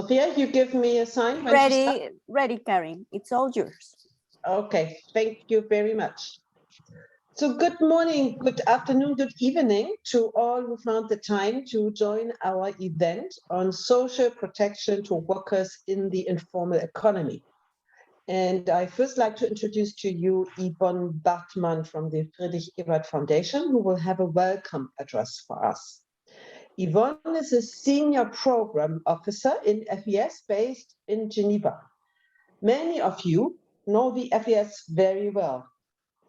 Sophia, you give me a sign when to start? Ready, Karen. It's all yours. Okay, thank you very much. So good morning, good afternoon, good evening to all who found the time to join our event on social protection to workers in the informal economy. And I first like to introduce to you Yvonne Bartmann from the Friedrich Ebert Foundation, who will have a welcome address for us. Yvonne is a senior program officer in FES based in Geneva. Many of you know the FES very well.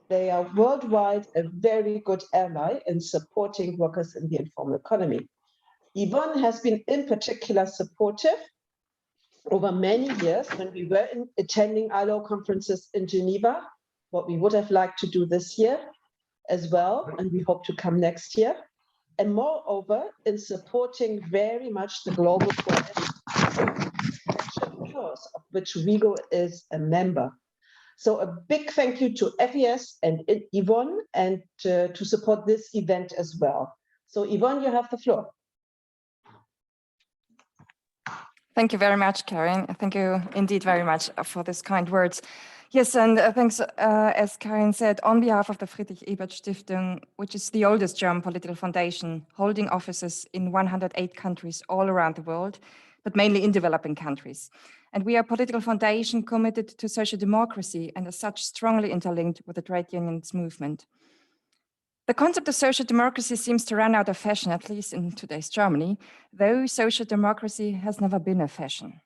They are worldwide a very good ally in supporting workers in the informal economy. Yvonne has been in particular supportive over many years when we were attending ILO conferences in Geneva, what we would have liked to do this year as well, and we hope to come next year. And moreover, in supporting very much the global coalition of which WIEGO is a member. So a big thank you to FES and Yvonne and to support this event as well. So Yvonne, you have the floor. Thank you very much, Karen. Thank you indeed very much for these kind words. Yes, and thanks, as Karen said, on behalf of the Friedrich Ebert Stiftung, which is the oldest German political foundation, holding offices in 108 countries all around the world, but mainly in developing countries. And we are a political foundation committed to social democracy and as such strongly interlinked with the trade unions movement. The concept of social democracy seems to run out of fashion, at least in today's Germany, though social democracy has never been a fashion.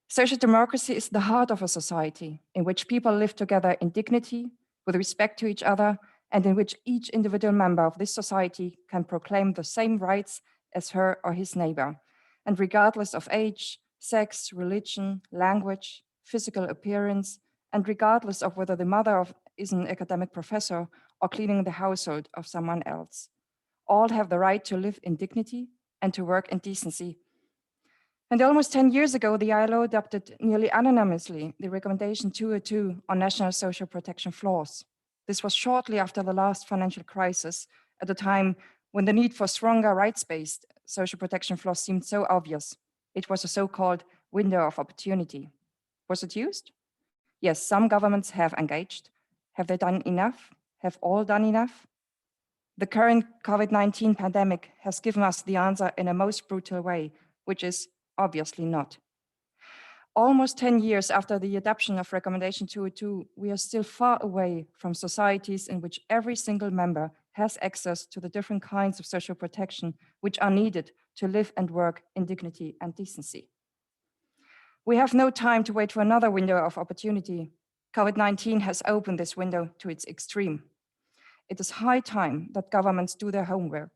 Social democracy is the heart of a society in which people live together in dignity, with respect to each other, and in which each individual member of this society can proclaim the same rights as her or his neighbor, and regardless of age, sex, religion, language, physical appearance, and regardless of whether the mother is an academic professor or cleaning the household of someone else. All have the right to live in dignity and to work in decency. And almost 10 years ago, the ILO adopted nearly anonymously the recommendation 202 on national social protection floors. This was shortly after the last financial crisis, at a time when the need for stronger rights-based social protection floors seemed so obvious. It was a so-called window of opportunity. Was it used? Yes, some governments have engaged. Have they done enough? Have all done enough? The current COVID-19 pandemic has given us the answer in a most brutal way, which is obviously not. Almost 10 years after the adoption of Recommendation 202, we are still far away from societies in which every single member has access to the different kinds of social protection which are needed to live and work in dignity and decency. We have no time to wait for another window of opportunity. COVID-19 has opened this window to its extreme. It is high time that governments do their homework,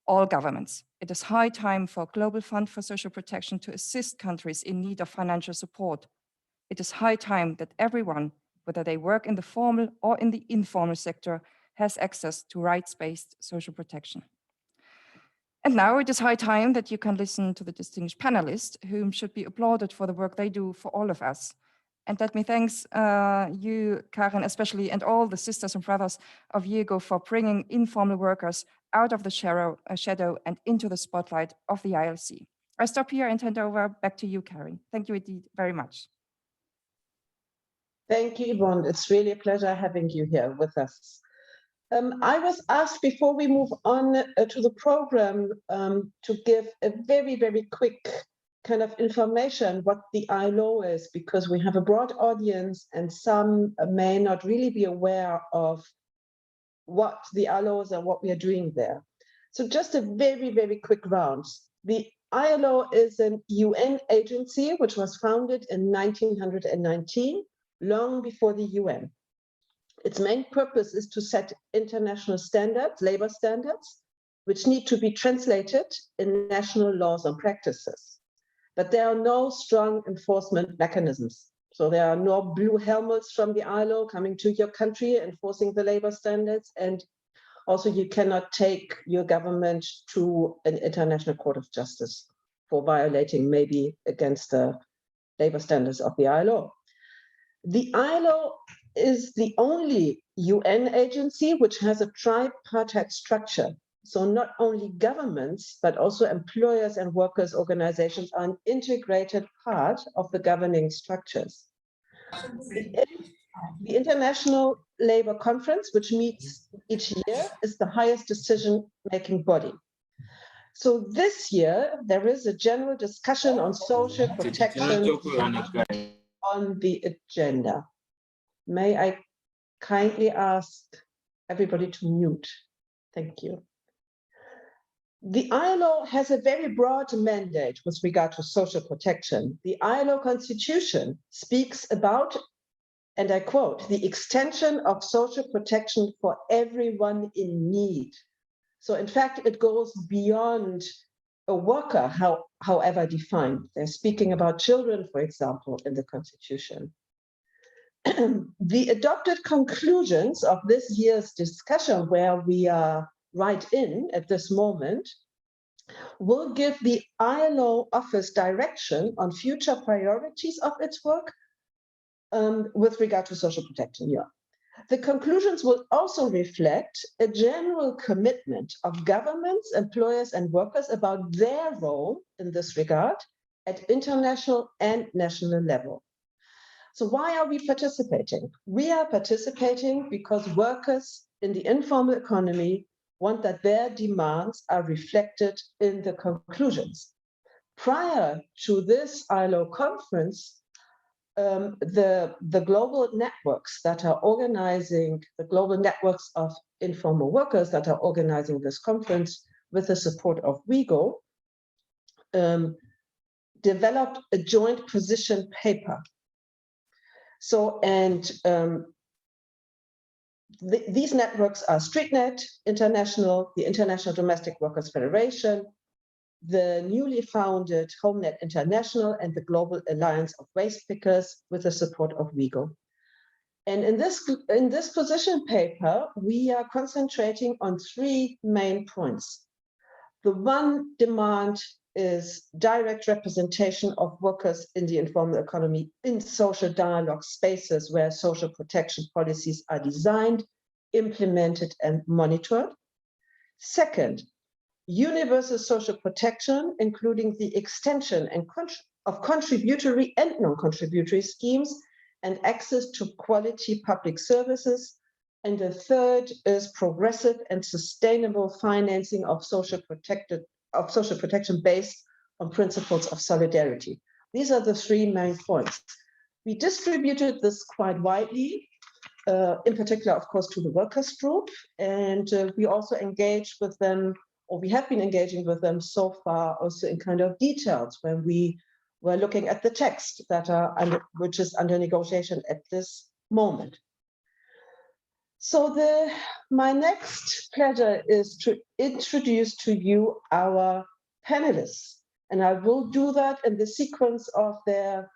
all governments. It is high time for a global fund for social protection to assist countries in need of financial support. It is high time that everyone, whether they work in the formal or in the informal sector, has access to rights-based social protection. And now it is high time that you can listen to the distinguished panelists, whom should be applauded for the work they do for all of us. And let me thank you, Karen, especially, and all the sisters and brothers of WIEGO for bringing informal workers out of the shadow and into the spotlight of the ILC. I stop here and hand over back to you, Karen. Thank you indeed very much. Thank you, Yvonne. It's really a pleasure having you here with us. I was asked before we move on to the program to give a very, very quick kind of information what the ILO is, because we have a broad audience and some may not really be aware of what the ILO is and what we are doing there. So just a very, very quick round. The ILO is an UN agency which was founded in 1919, long before the UN. Its main purpose is to set international standards, labor standards, which need to be translated in national laws and practices. But there are no strong enforcement mechanisms. So there are no blue helmets from the ILO coming to your country enforcing the labor standards. And also you cannot take your government to an international court of justice for violating maybe against the labor standards of the ILO. The ILO is the only UN agency which has a tripartite structure. So not only governments, but also employers and workers' organizations are an integrated part of the governing structures. The International Labour Conference, which meets each year, is the highest decision-making body. So this year, there is a general discussion on social protection on the agenda. May I kindly ask everybody to mute? Thank you. The ILO has a very broad mandate with regard to social protection. The ILO Constitution speaks about, and I quote, the extension of social protection for everyone in need. So in fact, it goes beyond a worker, however defined. They're speaking about children, for example, in the Constitution. The adopted conclusions of this year's discussion, where we are right in at this moment, will give the ILO office direction on future priorities of its work with regard to social protection. Yeah. The conclusions will also reflect a general commitment of governments, employers, and workers about their role in this regard at international and national level. So why are we participating? We are participating because workers in the informal economy want that their demands are reflected in the conclusions. Prior to this ILO conference, the global networks that are organizing, the global networks of informal workers that are organizing this conference with the support of WIEGO, developed a joint position paper. So, and these networks are StreetNet International, the International Domestic Workers Federation, the newly founded HomeNet International, and the Global Alliance of Waste Pickers with the support of WIEGO. And in this position paper, we are concentrating on three main points. The one demand is direct representation of workers in the informal economy in social dialogue spaces where social protection policies are designed, implemented, and monitored. Second, universal social protection, including the extension of contributory and non-contributory schemes and access to quality public services. And the third is progressive and sustainable financing of social protection based on principles of solidarity. These are the three main points. We distributed this quite widely, in particular, of course, to the workers group, and we also engaged with them, or we have been engaging with them so far also in kind of details when we were looking at the text that are which is under negotiation at this moment. So my next pleasure is to introduce to you our panelists, and I will do that in the sequence of their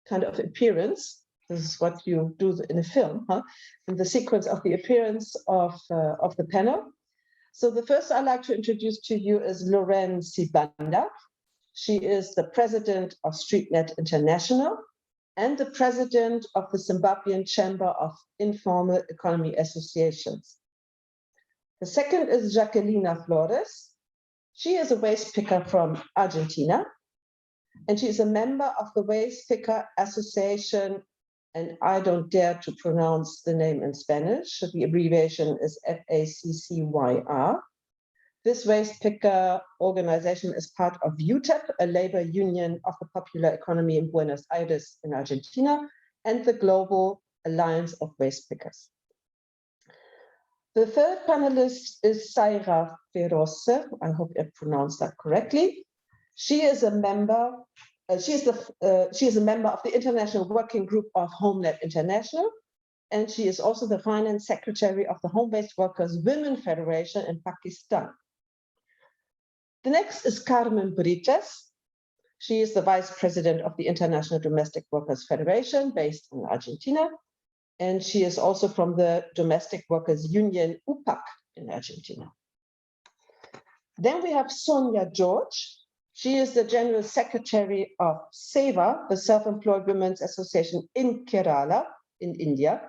kind of appearance. This is what you do in a film, huh? In the sequence of the appearance of the panel. So the first I'd like to introduce to you is Loren Siebanda. She is the president of StreetNet International and the president of the Zimbabwean Chamber of Informal Economy Associations. The second is Jacqueline Flores. She is a waste picker from Argentina, and she is a member of the Waste Picker Association, and I don't dare to pronounce the name in Spanish. The abbreviation is FACCYR. This waste picker organization is part of UTEP, a labor union of the popular economy in Buenos Aires in Argentina, and the Global Alliance of Waste Pickers. The third panelist is Saira Feroce. I hope I pronounced that correctly. She is a member. She is a member of the International Working Group of HomeNet International, and she is also the finance secretary of the Home-Based Workers Women Federation in Pakistan. The next is Carmen Brites. She is the vice president of the International Domestic Workers Federation based in Argentina, and she is also from the Domestic Workers Union UPAC in Argentina. Then we have Sonia George. She is the general secretary of SEWA, the Self-Employed Women's Association in Kerala in India.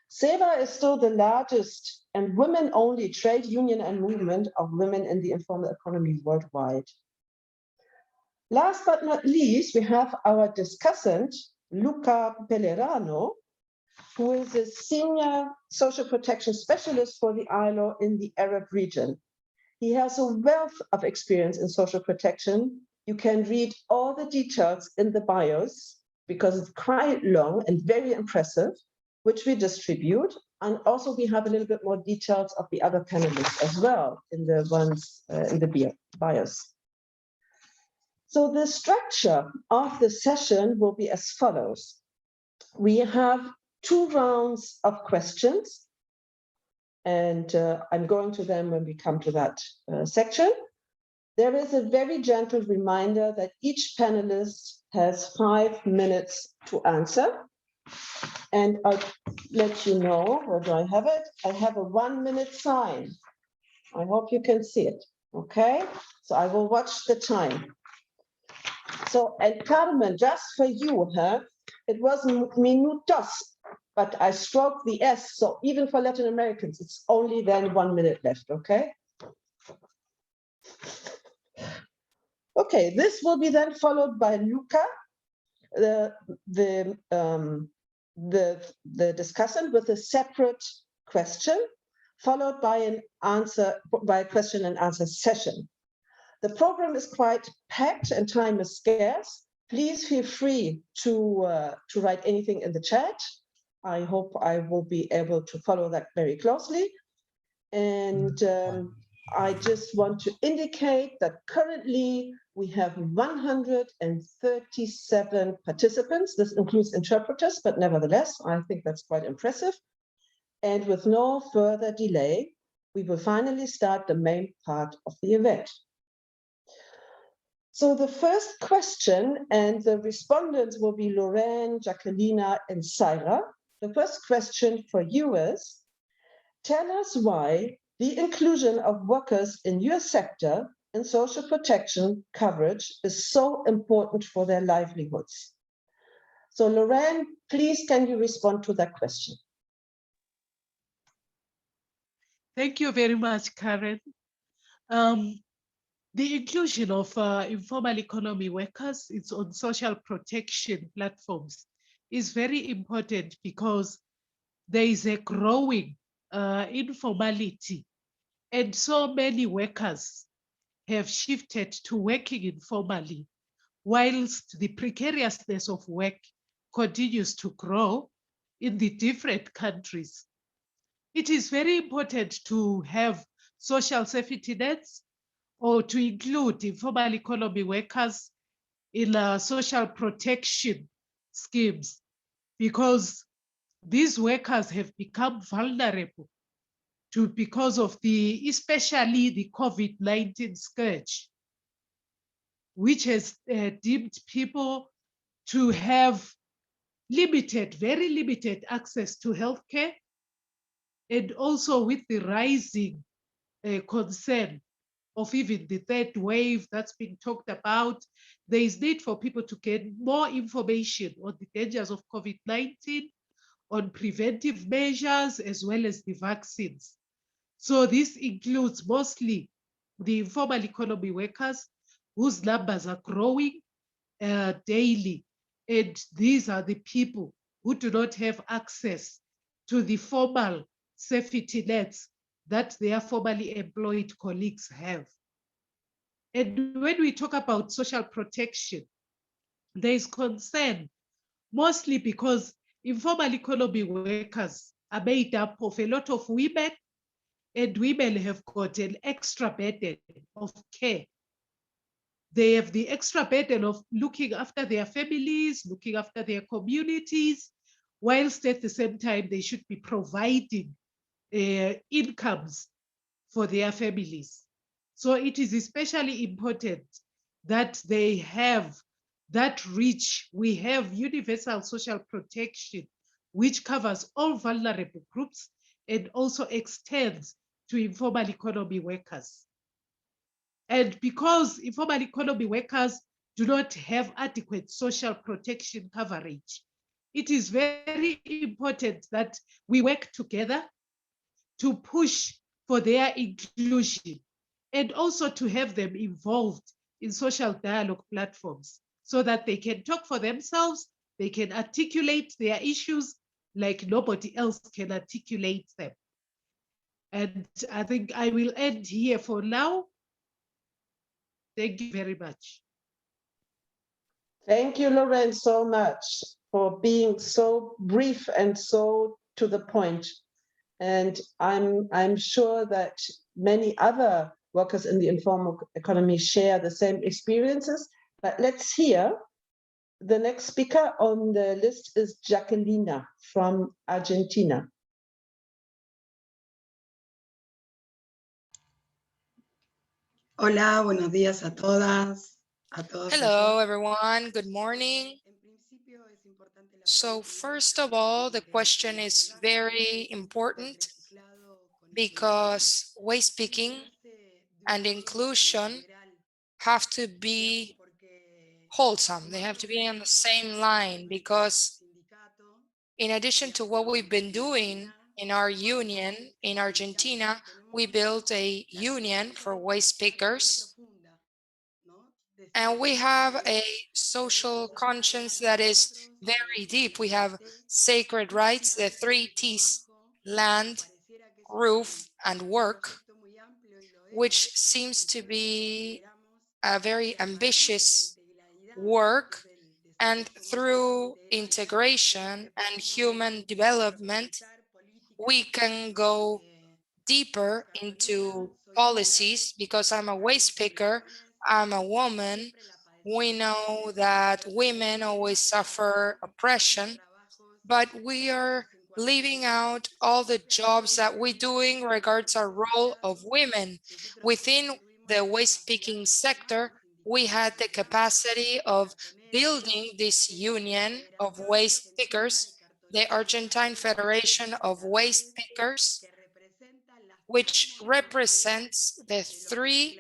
SEWA is still the largest and women-only trade union and movement of women in the informal economy worldwide. Last but not least, we have our discussant, Luca Belerano, who is a senior social protection specialist for the ILO in the Arab region. He has a wealth of experience in social protection. You can read all the details in the bios because it's quite long and very impressive, which we distribute. And also we have a little bit more details of the other panelists as well in the ones in the bios. So the structure of the session will be as follows. We have 2 rounds of questions, and I'm going to them when we come to that section. There is a very gentle reminder that each panelist has 5 minutes to answer. And I'll let you know, where do I have it? I have a 1-minute sign. I hope you can see it, okay? So I will watch the time. So, and Carmen, just for you, it was minutos, but I stroked the S, so even for Latin Americans, it's only then 1 minute left, okay? Okay, this will be then followed by Luca, the discussant, with a separate question, followed by a question and answer session. The program is quite packed and time is scarce. Please feel free to write anything in the chat. I hope I will be able to follow that very closely. And I just want to indicate that currently we have 137 participants. This includes interpreters, but nevertheless, I think that's quite impressive. And with no further delay, we will finally start the main part of the event. So the first question, and the respondents will be Loren, Jacqueline, and Sarah. The first question for you is, tell us why the inclusion of workers in your sector and social protection coverage is so important for their livelihoods. So Loren, please, can you respond to that question? Thank you very much, Karen. The inclusion of informal economy workers on social protection platforms is very important because there is a growing informality, and so many workers have shifted to working informally, whilst the precariousness of work continues to grow in the different countries. It is very important to have social safety nets or to include informal economy workers in social protection schemes, because these workers have become vulnerable because of especially the COVID-19 scourge, which has deemed people to have very limited access to healthcare, and also with the rising concern of even the 3rd wave that's been talked about, there is need for people to get more information on the dangers of COVID-19, on preventive measures, as well as the vaccines. So this includes mostly the informal economy workers whose numbers are growing daily. And these are the people who do not have access to the formal safety nets that their formally employed colleagues have. And when we talk about social protection, there is concern mostly because informal economy workers are made up of a lot of women, and women have got an extra burden of care. They have the extra burden of looking after their families, looking after their communities, whilst at the same time they should be providing incomes for their families. So it is especially important that they have that reach. We have universal social protection, which covers all vulnerable groups and also extends to informal economy workers. And because informal economy workers do not have adequate social protection coverage, it is very important that we work together to push for their inclusion, and also to have them involved in social dialogue platforms so that they can talk for themselves, they can articulate their issues like nobody else can articulate them. And I think I will end here for now. Thank you very much. Thank you, Loren, so much for being so brief and so to the point. And I'm sure that many other workers in the informal economy share the same experiences. But let's hear. The next speaker on the list is Jacqueline from Argentina. Hola, buenos días a todas, a todos. Hello, everyone. Good morning. So first of all, the question is very important because waste picking and inclusion have to be wholesome. They have to be on the same line because in addition to what we've been doing in our union in Argentina, we built a union for waste pickers. And we have a social conscience that is very deep. We have sacred rights, the 3 T's: land, roof, and work, which seems to be a very ambitious work. And through integration and human development, we can go deeper into policies. Because I'm a waste picker, I'm a woman, we know that women always suffer oppression, but we are leaving out all the jobs that we're doing regards our role of women. Within the waste picking sector, we had the capacity of building this union of waste pickers, the Argentine Federation of Waste Pickers, which represents the 3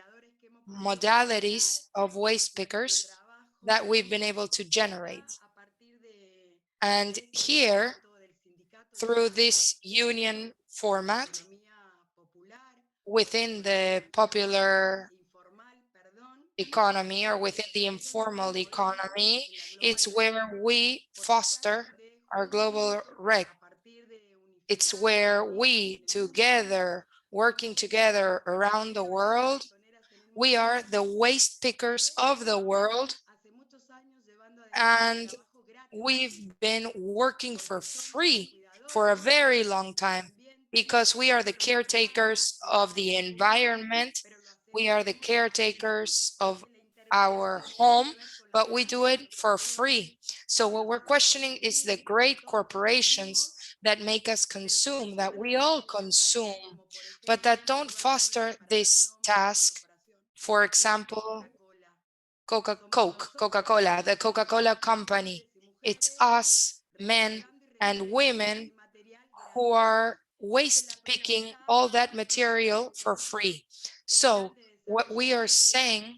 modalities of waste pickers that we've been able to generate. And here, through this union format, within the popular economy or within the informal economy, it's where we foster our global rec. It's where we together, working together around the world, we are the waste pickers of the world, and we've been working for free for a very long time because we are the caretakers of the environment. We are the caretakers of our home, but we do it for free. So what we're questioning is the great corporations that make us consume, that we all consume, but that don't foster this task. For example, Coca-Cola, the Coca-Cola company. It's us, men and women, who are waste picking all that material for free. So what we are saying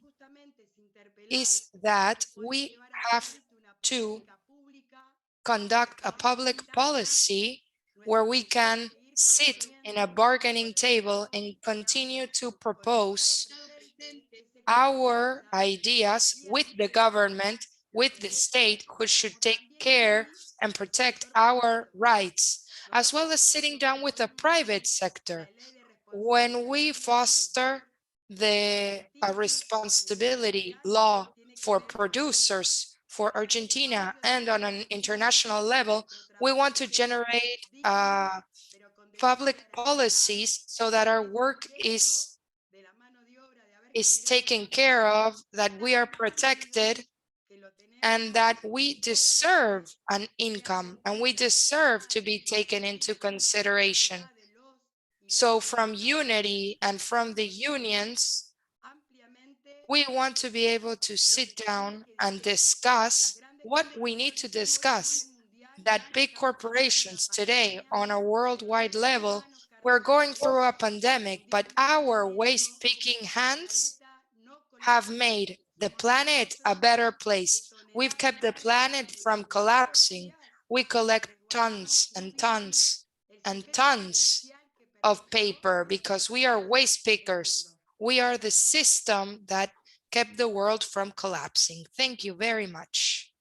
is that we have to conduct a public policy where we can sit in a bargaining table and continue to propose our ideas with the government, with the state, who should take care and protect our rights, as well as sitting down with the private sector. When we foster the responsibility law for producers for Argentina and on an international level, we want to generate public policies so that our work is taken care of, that we are protected, and that we deserve an income and we deserve to be taken into consideration. So from unity and from the unions, we want to be able to sit down and discuss what we need to discuss. That big corporations today on a worldwide level, we're going through a pandemic, but our waste picking hands have made the planet a better place. We've kept the planet from collapsing. We collect tons and tons and tons of paper because we are waste pickers. We are the system that kept the world from collapsing. Thank you very much.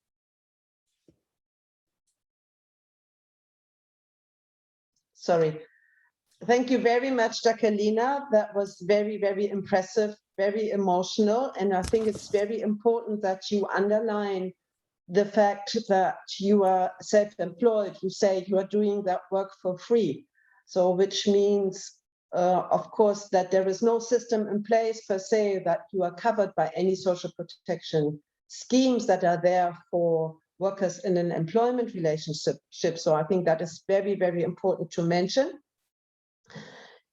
Sorry. Thank you very much, Jacqueline. That was very, very impressive, very emotional. And I think it's very important that you underline the fact that you are self-employed. You say you are doing that work for free. So which means, of course, that there is no system in place per se that you are covered by any social protection schemes that are there for workers in an employment relationship. So I think that is very, very important to mention.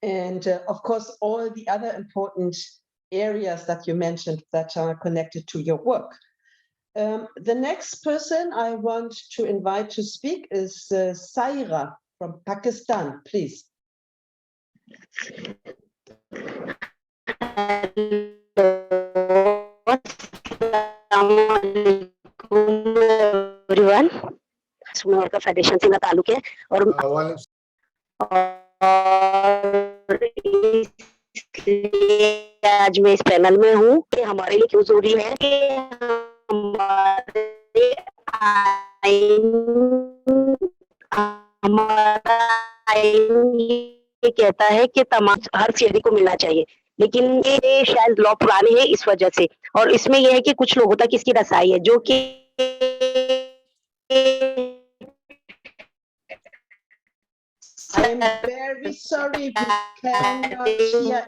And of course, all the other important areas that you mentioned that are connected to your work. The next person I want to invite to speak is Saira from Pakistan, please. Everyone, Sumer का federation से मेरा ताल्लुक है और आज मैं इस panel में हूँ कि हमारे लिए क्यों जरूरी है कि हमारा आईन ये कहता है कि तमाम हर शहरी को मिलना चाहिए, लेकिन ये शायद लॉ पुराने हैं इस वजह से, और इसमें यह है कि कुछ लोगों तक इसकी रसाई है जो कि I'm very sorry, we cannot hear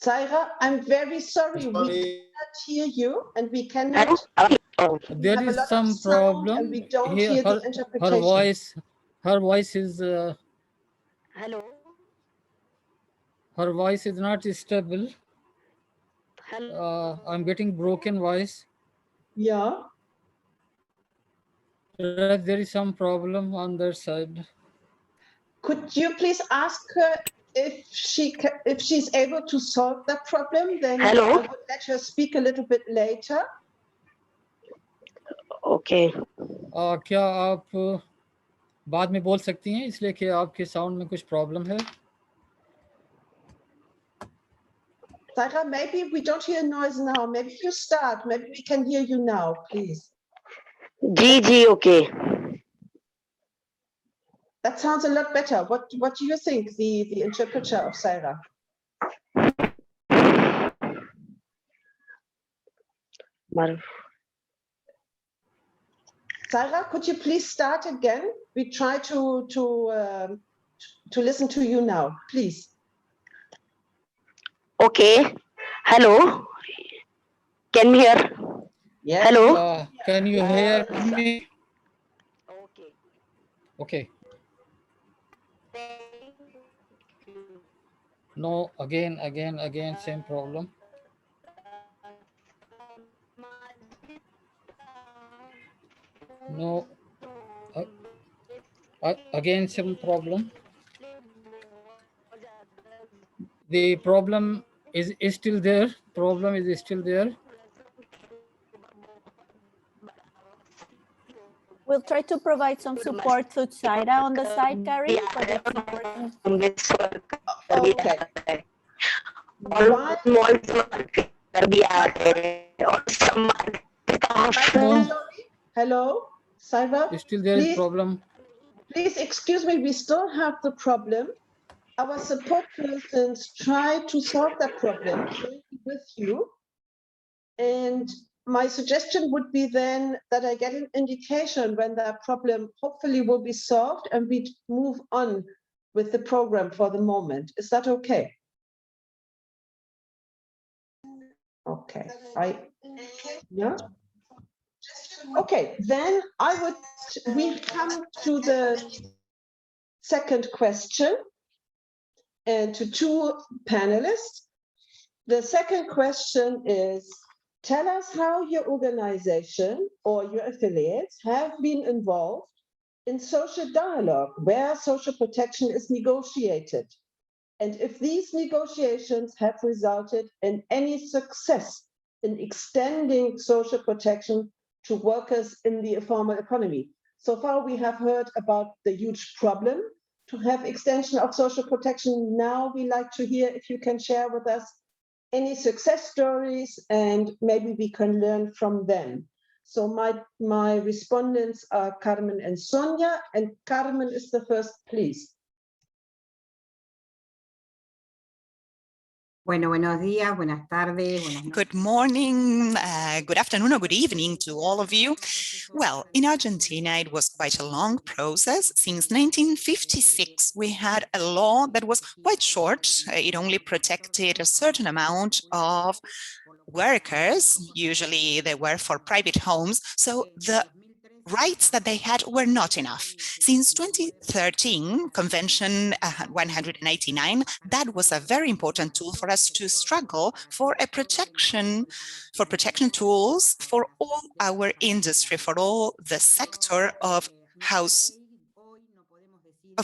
Saira, I'm very sorry, we cannot hear you and we cannot. There is some problem and we don't here. hear the interpretation. Her voice is. Hello. Her voice is not stable. I'm getting broken voice. Yeah. There is some problem on their side. Could you please ask her if she's able to solve that problem? Then Hello? I would let her speak a little bit later. Okay. क्या आप बाद में बोल सकती हैं इसलिए कि आपके साउंड में कुछ प्रॉब्लम है? Saira, maybe we don't hear noise now. Maybe you start. Maybe we can hear you now, please. Ji, okay. That sounds a lot better. What do you think, the interpreter of Saira? Saira, could you please start again? We try to listen to you now, please. Okay. Hello. Can you hear? Yes. Hello. Can you hear me? Okay. Okay. No, again, same problem. No, again, same problem. The problem is still there. Problem is still there. We'll try to provide some support to Saira on the side, Karen, but it's important. Okay. Hello, Saira. Still there is problem. Please excuse me, we still have the problem. Our support persons try to solve that problem with you. And my suggestion would be then that I get an indication when that problem hopefully will be solved and we move on with the program for the moment. Is that okay? Okay, yeah. Okay, then we come to the second question and to two panelists. The second question is, tell us how your organization or your affiliates have been involved in social dialogue where social protection is negotiated, and if these negotiations have resulted in any success in extending social protection to workers in the informal economy. So far, we have heard about the huge problem to have extension of social protection. Now we like to hear if you can share with us any success stories, and maybe we can learn from them. So my respondents are Carmen and Sonia, and Carmen is the first, please. Bueno, buenos días, buenas tardes, buenas noches. Good morning, good afternoon, or good evening to all of you. Well, in Argentina, it was quite a long process. Since 1956, we had a law that was quite short. It only protected a certain amount of workers. Usually they were for private homes. So the rights that they had were not enough. Since 2013, Convention 189, that was a very important tool for us to struggle for a protection tools for all our industry, for all the sector of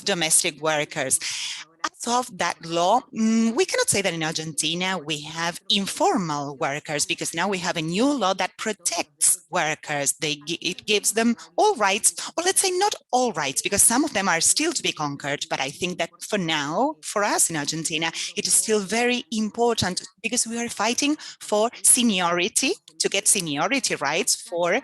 domestic workers. As of that law, we cannot say that in Argentina we have informal workers, because now we have a new law that protects workers. It gives them all rights, or let's say not all rights, because some of them are still to be conquered. But I think that for now, for us in Argentina, it is still very important, because we are fighting for seniority, to get seniority rights for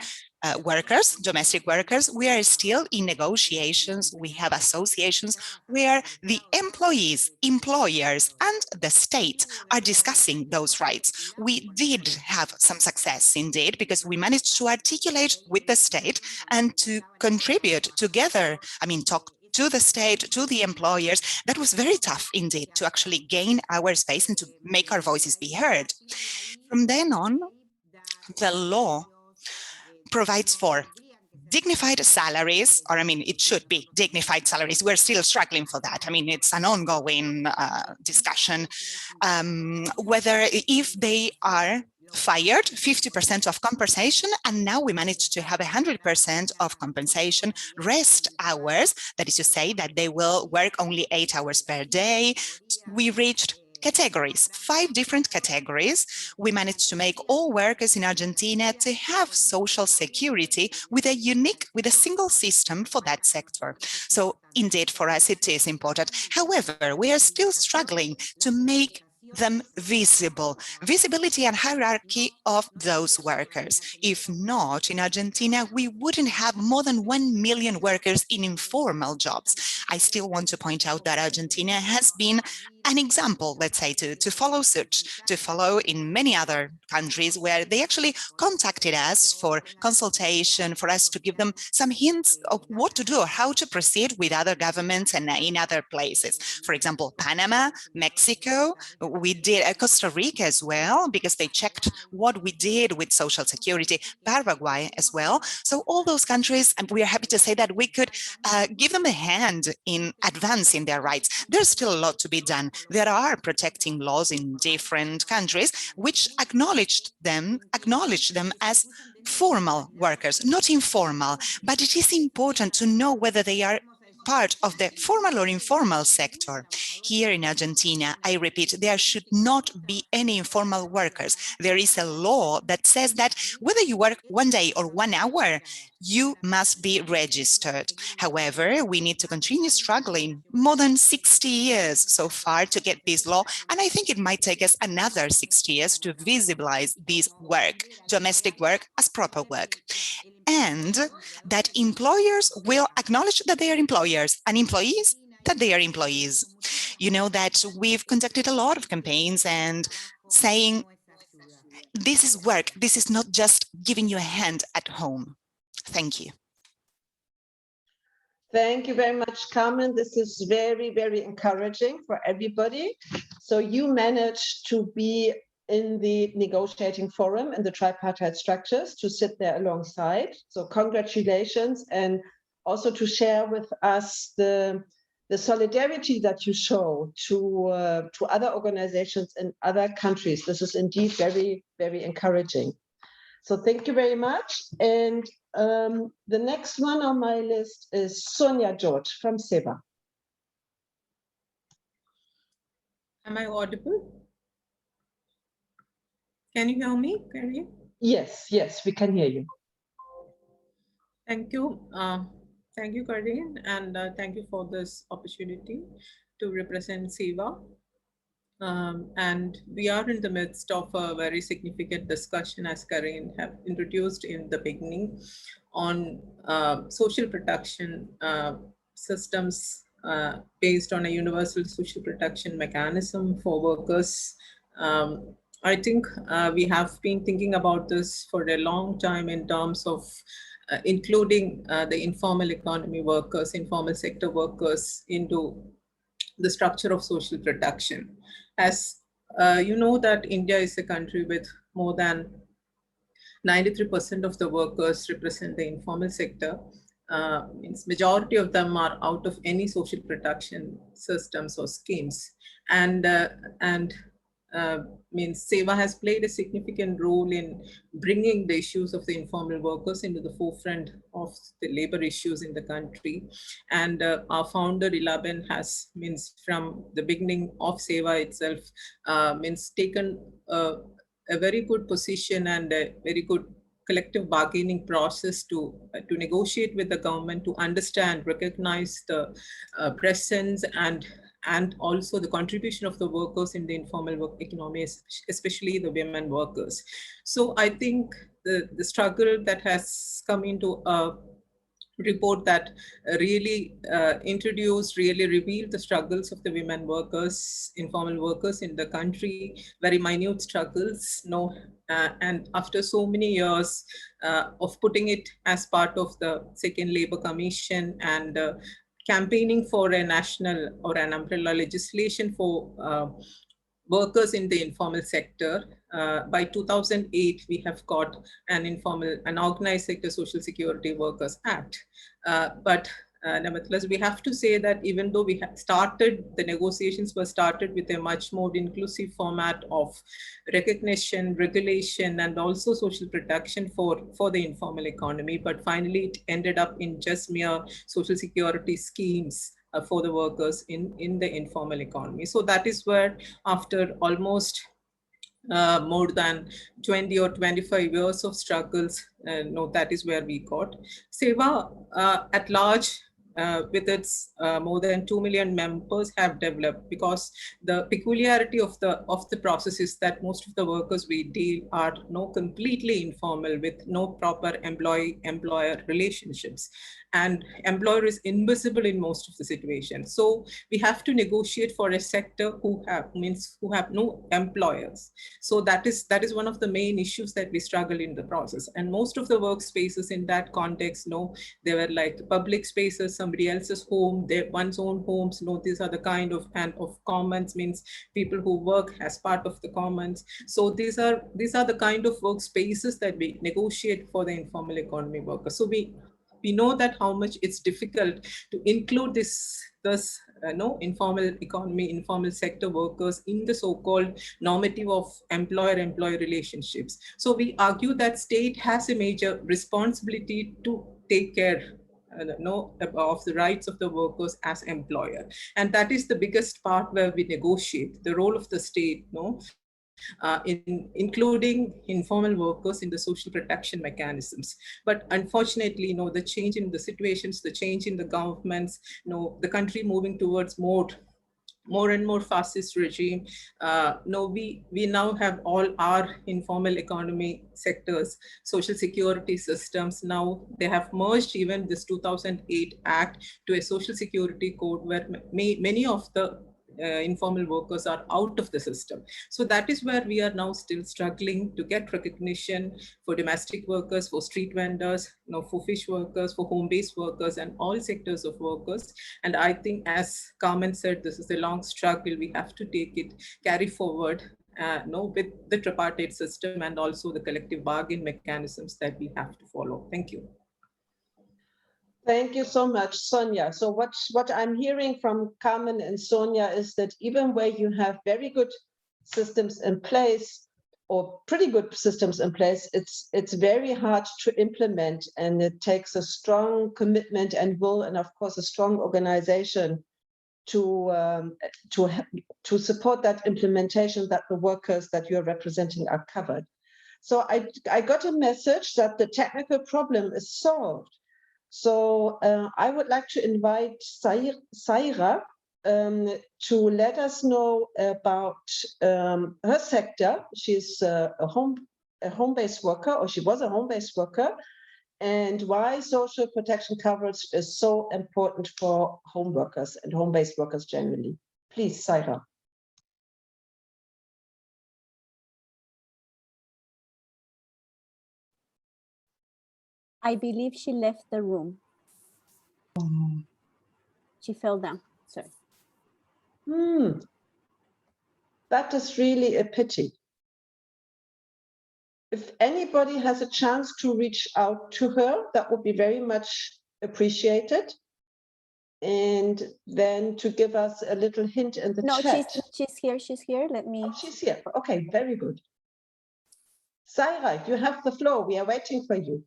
workers, domestic workers. We are still in negotiations. We have associations where the employees, employers, and the state are discussing those rights. We did have some success indeed, because we managed to articulate with the state and to contribute together, talk to the state, to the employers. That was very tough indeed, to actually gain our space and to make our voices be heard. From then on, the law provides for dignified salaries, or it should be dignified salaries. We're still struggling for that. It's an ongoing discussion. Whether if they are fired, 50% of compensation, and now we managed to have 100% of compensation, rest hours, that is to say that they will work only 8 hours per day. We reached categories, 5 different categories. We managed to make all workers in Argentina to have social security with a single system for that sector. So indeed, for us, it is important. However, we are still struggling to make them visible, visibility and hierarchy of those workers. If not, in Argentina, we wouldn't have more than 1 million workers in informal jobs. I still want to point out that Argentina has been an example, let's say, to follow suit, to follow in many other countries where they actually contacted us for consultation, for us to give them some hints of what to do or how to proceed with other governments and in other places. For example, Panama, Mexico, we did Costa Rica as well, because they checked what we did with social security, Paraguay as well. So all those countries, and we are happy to say that we could give them a hand in advancing their rights. There's still a lot to be done. There are protecting laws in different countries which acknowledge them as formal workers, not informal, but it is important to know whether they are part of the formal or informal sector. Here in Argentina, I repeat, there should not be any informal workers. There is a law that says that whether you work 1 day or 1 hour, you must be registered. However, we need to continue struggling more than 60 years so far to get this law, and I think it might take us another 60 years to visibilize this work, domestic work, as proper work. And that employers will acknowledge that they are employers, and employees that they are employees. You know that we've conducted a lot of campaigns and saying, this is work, this is not just giving you a hand at home. Thank you. Thank you very much, Carmen. This is very, very encouraging for everybody. So you managed to be in the negotiating forum and the tripartite structures, to sit there alongside. So congratulations, and also to share with us the the solidarity that you show to other organizations in other countries. This is indeed very, very encouraging. So thank you very much. And the next one on my list is Sonia George from SEWA. Am I audible? Can you hear me? Can you? Yes, yes, we can hear you. Thank you. Thank you, Karin, and thank you for this opportunity to represent SEWA. And we are in the midst of a very significant discussion, as Karin have introduced in the beginning, on social protection systems based on a universal social protection mechanism for workers. I think we have been thinking about this for a long time in terms of including the informal economy workers, informal sector workers into the structure of social protection. As you know that India is a country with more than 93% of the workers represent the informal sector. Means majority of them are out of any social protection systems or schemes. And means SEWA has played a significant role in bringing the issues of the informal workers into the forefront of the labor issues in the country. And our founder, Ilaben, has means from the beginning of SEWA itself, means taken a very good position and a very good collective bargaining process to negotiate with the government, to understand, recognize the presence and also the contribution of the workers in the informal work economy, especially the women workers. So I think the struggle that has come into a report that really introduced, really revealed the struggles of the women workers, informal workers in the country, very minute struggles, and after so many years of putting it as part of the Second Labour Commission and campaigning for a national or an umbrella legislation for workers in the informal sector. By 2008, we have got an organized sector social security workers act. But nevertheless, we have to say that even though we had started, the negotiations were started with a much more inclusive format of recognition, regulation, and also social protection for the informal economy. But finally, it ended up in just mere social security schemes for the workers in the informal economy. So that is where, after almost more than 20 or 25 years of struggles, that is where we got. SEWA at large, with its more than 2 million members, have developed, because the peculiarity of the process is that most of the workers we deal are completely informal, with no proper employee-employer relationships, and employer is invisible in most of the situations. So we have to negotiate for a sector who have no employers. So that is one of the main issues that we struggle in the process. And most of the workspaces in that context, they were like public spaces, somebody else's home, one's own homes. These are the kind of commons, means people who work as part of the commons. So these are the kind of workspaces that we negotiate for the informal economy workers. So we know that how much it's difficult to include this informal economy, informal sector workers in the so-called normative of employer-employee relationships. So we argue that state has a major responsibility to take care of the rights of the workers as employer. And that is the biggest part where we negotiate the role of the state, in including informal workers in the social protection mechanisms. But unfortunately, the change in the situations, the change in the governments, the country moving towards more and more fascist regime. We now have all our informal economy sectors, social security systems. Now they have merged even this 2008 Act to a social security code where many of the informal workers are out of the system. So that is where we are now still struggling to get recognition for domestic workers, for street vendors, for fish workers, for home-based workers, and all sectors of workers. And I think, as Carmen said, this is a long struggle. We have to carry forward with the tripartite system and also the collective bargain mechanisms that we have to follow. Thank you. Thank you so much, Sonia. So what I'm hearing from Carmen and Sonia is that even where you have very good systems in place, or pretty good systems in place, it's very hard to implement, and it takes a strong commitment and will, and of course a strong organization to support that implementation, that the workers that you're representing are covered. So I got a message that the technical problem is solved. So I would like to invite Saira to let us know about her sector. She's a home-based worker, or she was a home-based worker, and why social protection coverage is so important for home workers and home-based workers generally. Please, Saira. I believe she left the room. She fell down, sorry. That is really a pity. If anybody has a chance to reach out to her, that would be very much appreciated. And then to give us a little hint in the chat. She's here. Let me. Oh, she's here. Okay, very good. Saira, you have the floor. We are waiting for you.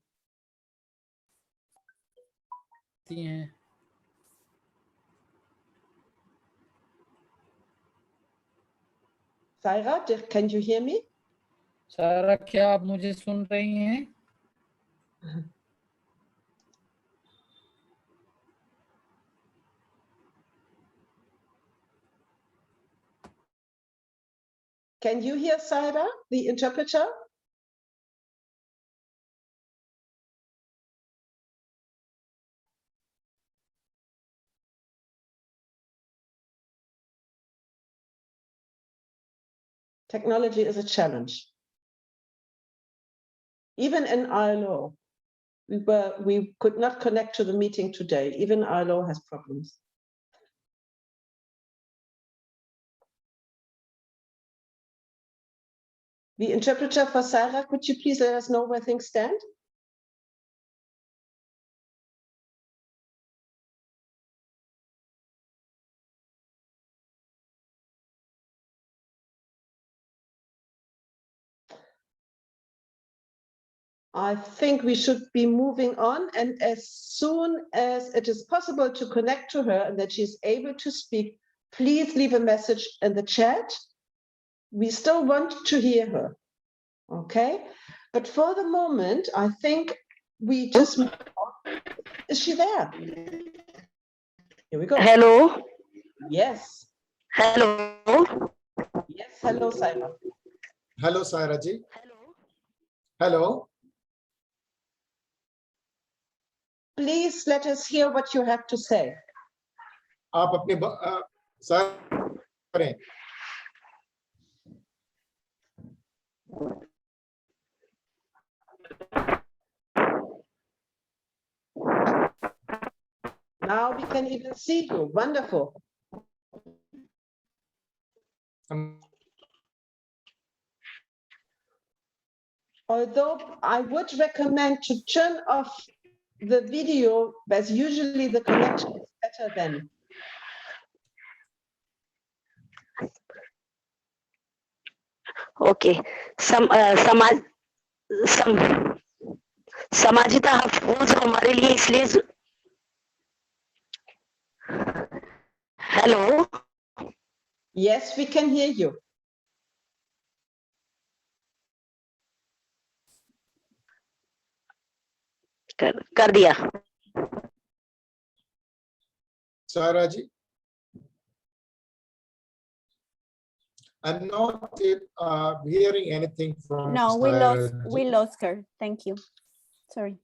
Saira, can you hear me? सारा क्या आप मुझे सुन रही हैं? Can you hear Saira, the interpreter? Technology is a challenge. Even in Ilo, we could not connect to the meeting today. Even Ilo has problems. The interpreter for Sarah, could you please let us know where things stand? I think we should be moving on, and as soon as it is possible to connect to her and that she's able to speak, please leave a message in the chat. We still want to hear her, okay? But for the moment, I think we just... Is she there? Here we go. Hello. Yes. Hello. Yes, hello, Saira. Hello, Saira ji. Hello. Please let us hear what you have to say. आप अपनी करें. Now we can even see you. Wonderful. Although I would recommend to turn off the video, as usually the connection is better then. Okay. समाजिता हफ्फूज हमारे लिए इसलिए Hello. Yes, we can hear you. कर दिया. Saira ji. I'm not hearing anything from. No, we lost her. Thank you. Sorry.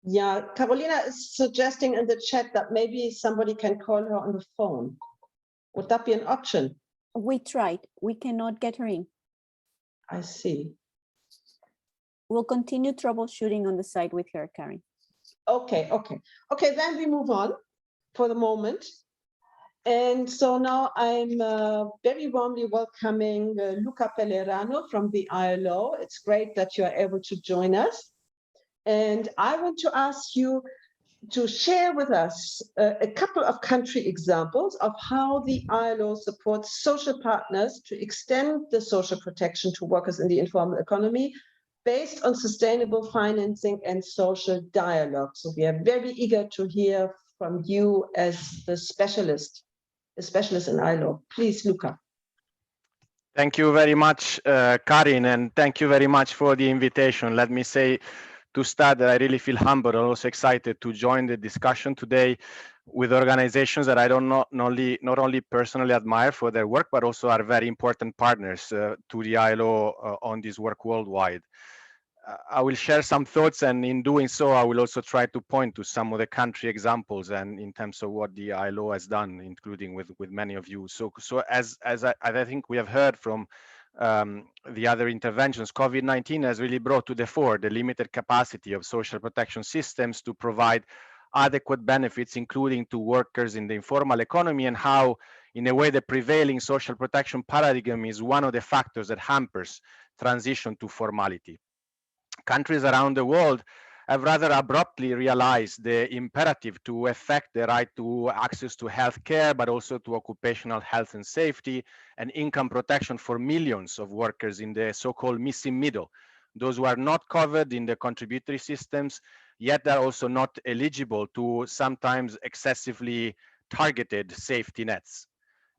Yeah, Carolina is suggesting in the chat that maybe somebody can call her on the phone. Would that be an option? We tried. We cannot get her in. I see. We'll continue troubleshooting on the side with her, Karen. Okay, then we move on for the moment. And so now I'm very warmly welcoming Luca Belerano from the ILO. It's great that you are able to join us. And I want to ask you to share with us a couple of country examples of how the ILO supports social partners to extend the social protection to workers in the informal economy based on sustainable financing and social dialogue. So we are very eager to hear from you as the specialist in ILO. Please, Luca. Thank you very much, Karin, and thank you very much for the invitation. Let me say to start that I really feel humbled and also excited to join the discussion today with organizations that I don't not only personally admire for their work, but also are very important partners to the ILO on this work worldwide. I will share some thoughts, and in doing so, I will also try to point to some of the country examples and in terms of what the ILO has done, including with many of you. So as I think we have heard from the other interventions, COVID-19 has really brought to the fore the limited capacity of social protection systems to provide adequate benefits, including to workers in the informal economy, and how, in a way, the prevailing social protection paradigm is one of the factors that hampers transition to formality. Countries around the world have rather abruptly realized the imperative to effect the right to access to health care, but also to occupational health and safety and income protection for millions of workers in the so-called missing middle, those who are not covered in the contributory systems, yet are also not eligible to sometimes excessively targeted safety nets.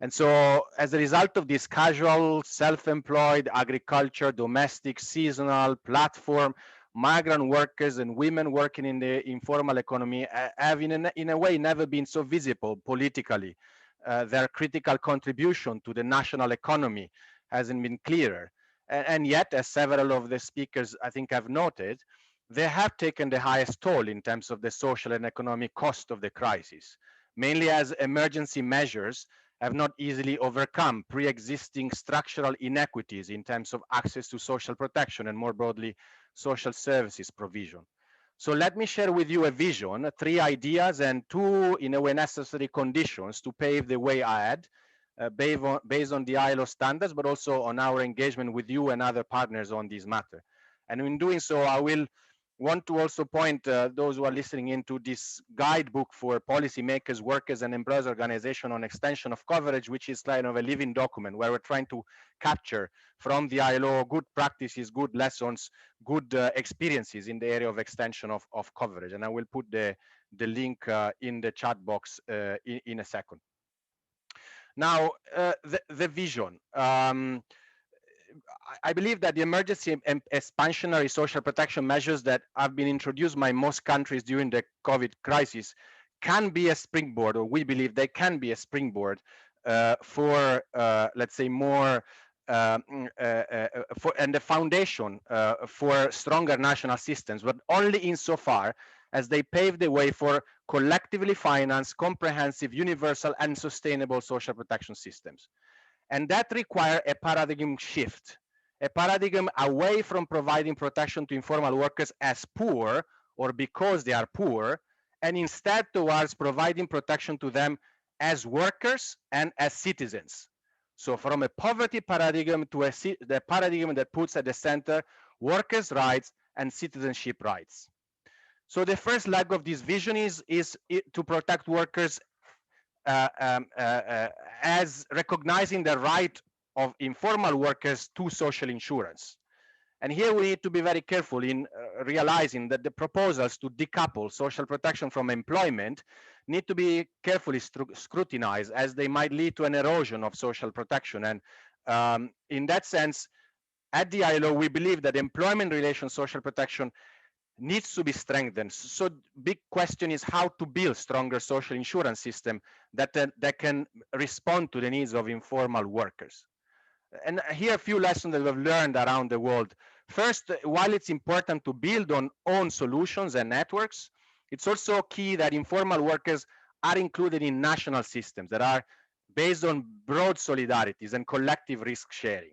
And so as a result of this casual, self-employed, agriculture, domestic, seasonal, platform, migrant workers and women working in the informal economy have in a way never been so visible politically. Their critical contribution to the national economy hasn't been clearer. And yet, as several of the speakers I think have noted, they have taken the highest toll in terms of the social and economic cost of the crisis, mainly as emergency measures have not easily overcome pre-existing structural inequities in terms of access to social protection and more broadly social services provision. So let me share with you a vision, 3 ideas and 2 in a way necessary conditions to pave the way ahead based on the ILO standards, but also on our engagement with you and other partners on this matter. And in doing so, I will want to also point those who are listening into this guidebook for policymakers, workers, and employers organization on extension of coverage, which is kind of a living document where we're trying to capture from the ILO good practices, good lessons, good experiences in the area of extension of coverage. And I will put the link in the chat box in a second. Now, the vision. I believe that the emergency and expansionary social protection measures that have been introduced by most countries during the COVID crisis can be a springboard, or we believe they can be a springboard for, let's say, more and the foundation for stronger national systems, but only insofar as they pave the way for collectively financed, comprehensive, universal, and sustainable social protection systems. And that requires a paradigm shift, a paradigm away from providing protection to informal workers as poor or because they are poor, and instead towards providing protection to them as workers and as citizens. So from a poverty paradigm to the paradigm that puts at the center workers' rights and citizenship rights. So the first leg of this vision is to protect workers as recognizing the right of informal workers to social insurance. And here we need to be very careful in realizing that the proposals to decouple social protection from employment need to be carefully scrutinized, as they might lead to an erosion of social protection. And in that sense, at the ILO, we believe that employment relations social protection needs to be strengthened. So big question is how to build stronger social insurance system that can respond to the needs of informal workers. And here a few lessons that we've learned around the world. First, while it's important to build on own solutions and networks, it's also key that informal workers are included in national systems that are based on broad solidarities and collective risk sharing.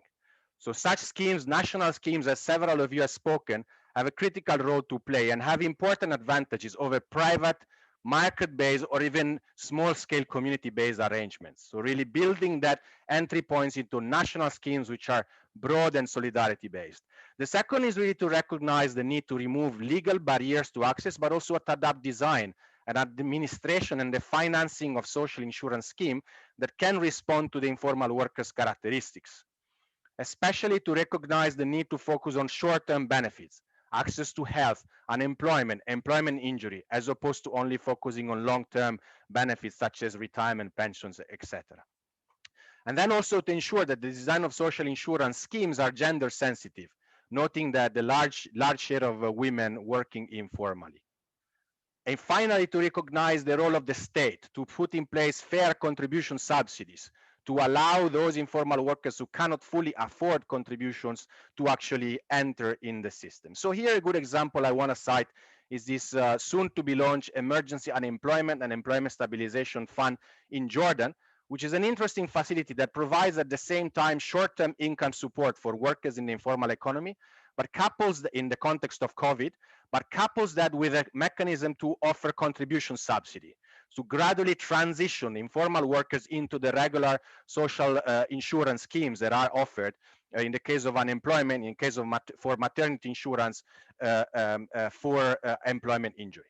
So such schemes, national schemes, as several of you have spoken, have a critical role to play and have important advantages over private market-based, or even small-scale community-based arrangements. So really building that entry points into national schemes which are broad and solidarity-based. The second is really to recognize the need to remove legal barriers to access, but also to adapt design and administration and the financing of social insurance scheme that can respond to the informal workers' characteristics, especially to recognize the need to focus on short-term benefits, access to health, unemployment, employment injury, as opposed to only focusing on long-term benefits such as retirement pensions, etc. And then also to ensure that the design of social insurance schemes are gender sensitive, noting that the large share of women working informally. And finally, to recognize the role of the state to put in place fair contribution subsidies to allow those informal workers who cannot fully afford contributions to actually enter in the system. So here a good example I want to cite is this soon to be launched Emergency Unemployment and Employment Stabilization Fund in Jordan, which is an interesting facility that provides at the same time short-term income support for workers in the informal economy, but couples in the context of COVID, but couples that with a mechanism to offer contribution subsidy to gradually transition informal workers into the regular social insurance schemes that are offered in the case of unemployment, in case of for maternity insurance, for employment injury.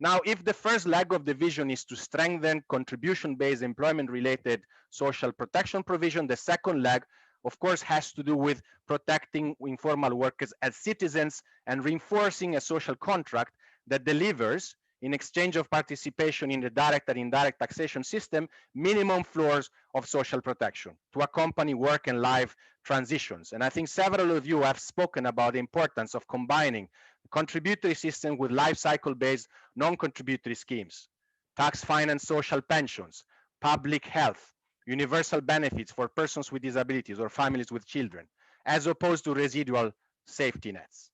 Now, if the first leg of the vision is to strengthen contribution-based employment-related social protection provision, the second leg, of course, has to do with protecting informal workers as citizens and reinforcing a social contract that delivers, in exchange of participation in the direct and indirect taxation system, minimum floors of social protection to accompany work and life transitions. And I think several of you have spoken about the importance of combining contributory system with life cycle-based non-contributory schemes, tax finance social pensions, public health, universal benefits for persons with disabilities or families with children, as opposed to residual safety nets.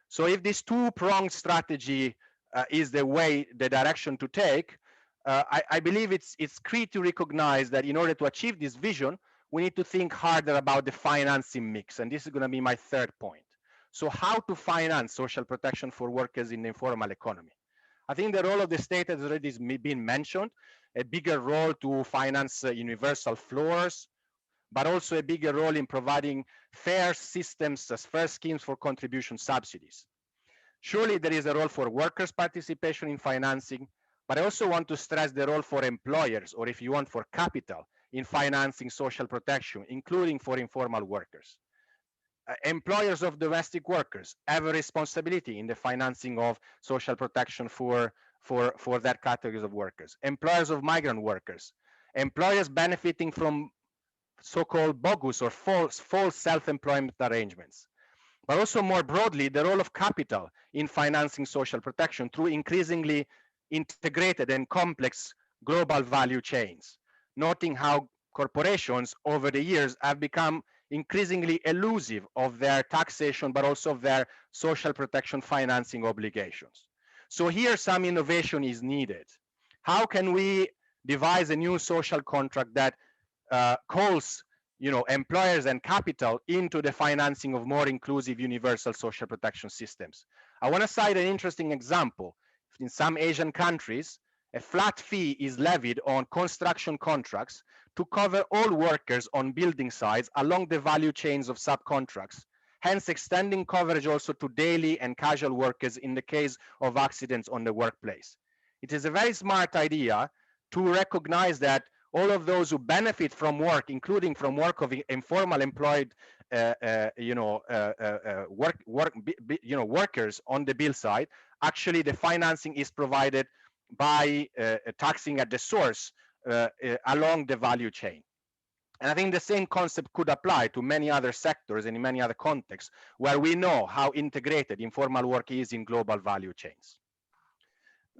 So if this two-pronged strategy is the direction to take, I believe it's key to recognize that in order to achieve this vision, we need to think harder about the financing mix. And this is going to be my third point. So how to finance social protection for workers in the informal economy? I think the role of the state has already been mentioned, a bigger role to finance universal floors, but also a bigger role in providing fair systems as fair schemes for contribution subsidies. Surely there is a role for workers' participation in financing, but I also want to stress the role for employers, or if you want, for capital, in financing social protection, including for informal workers. Employers of domestic workers have a responsibility in the financing of social protection for that categories of workers. Employers of migrant workers, employers benefiting from so-called bogus or false self-employment arrangements. But also more broadly, the role of capital in financing social protection through increasingly integrated and complex global value chains, noting how corporations over the years have become increasingly elusive of their taxation, but also of their social protection financing obligations. So here some innovation is needed. How can we devise a new social contract that calls employers and capital into the financing of more inclusive universal social protection systems? I want to cite an interesting example. In some Asian countries, a flat fee is levied on construction contracts to cover all workers on building sites along the value chains of subcontracts, hence extending coverage also to daily and casual workers in the case of accidents on the workplace. It is a very smart idea to recognize that all of those who benefit from work, including from work of informal employed, workers on the bill side, actually the financing is provided by taxing at the source along the value chain. And I think the same concept could apply to many other sectors and in many other contexts where we know how integrated informal work is in global value chains.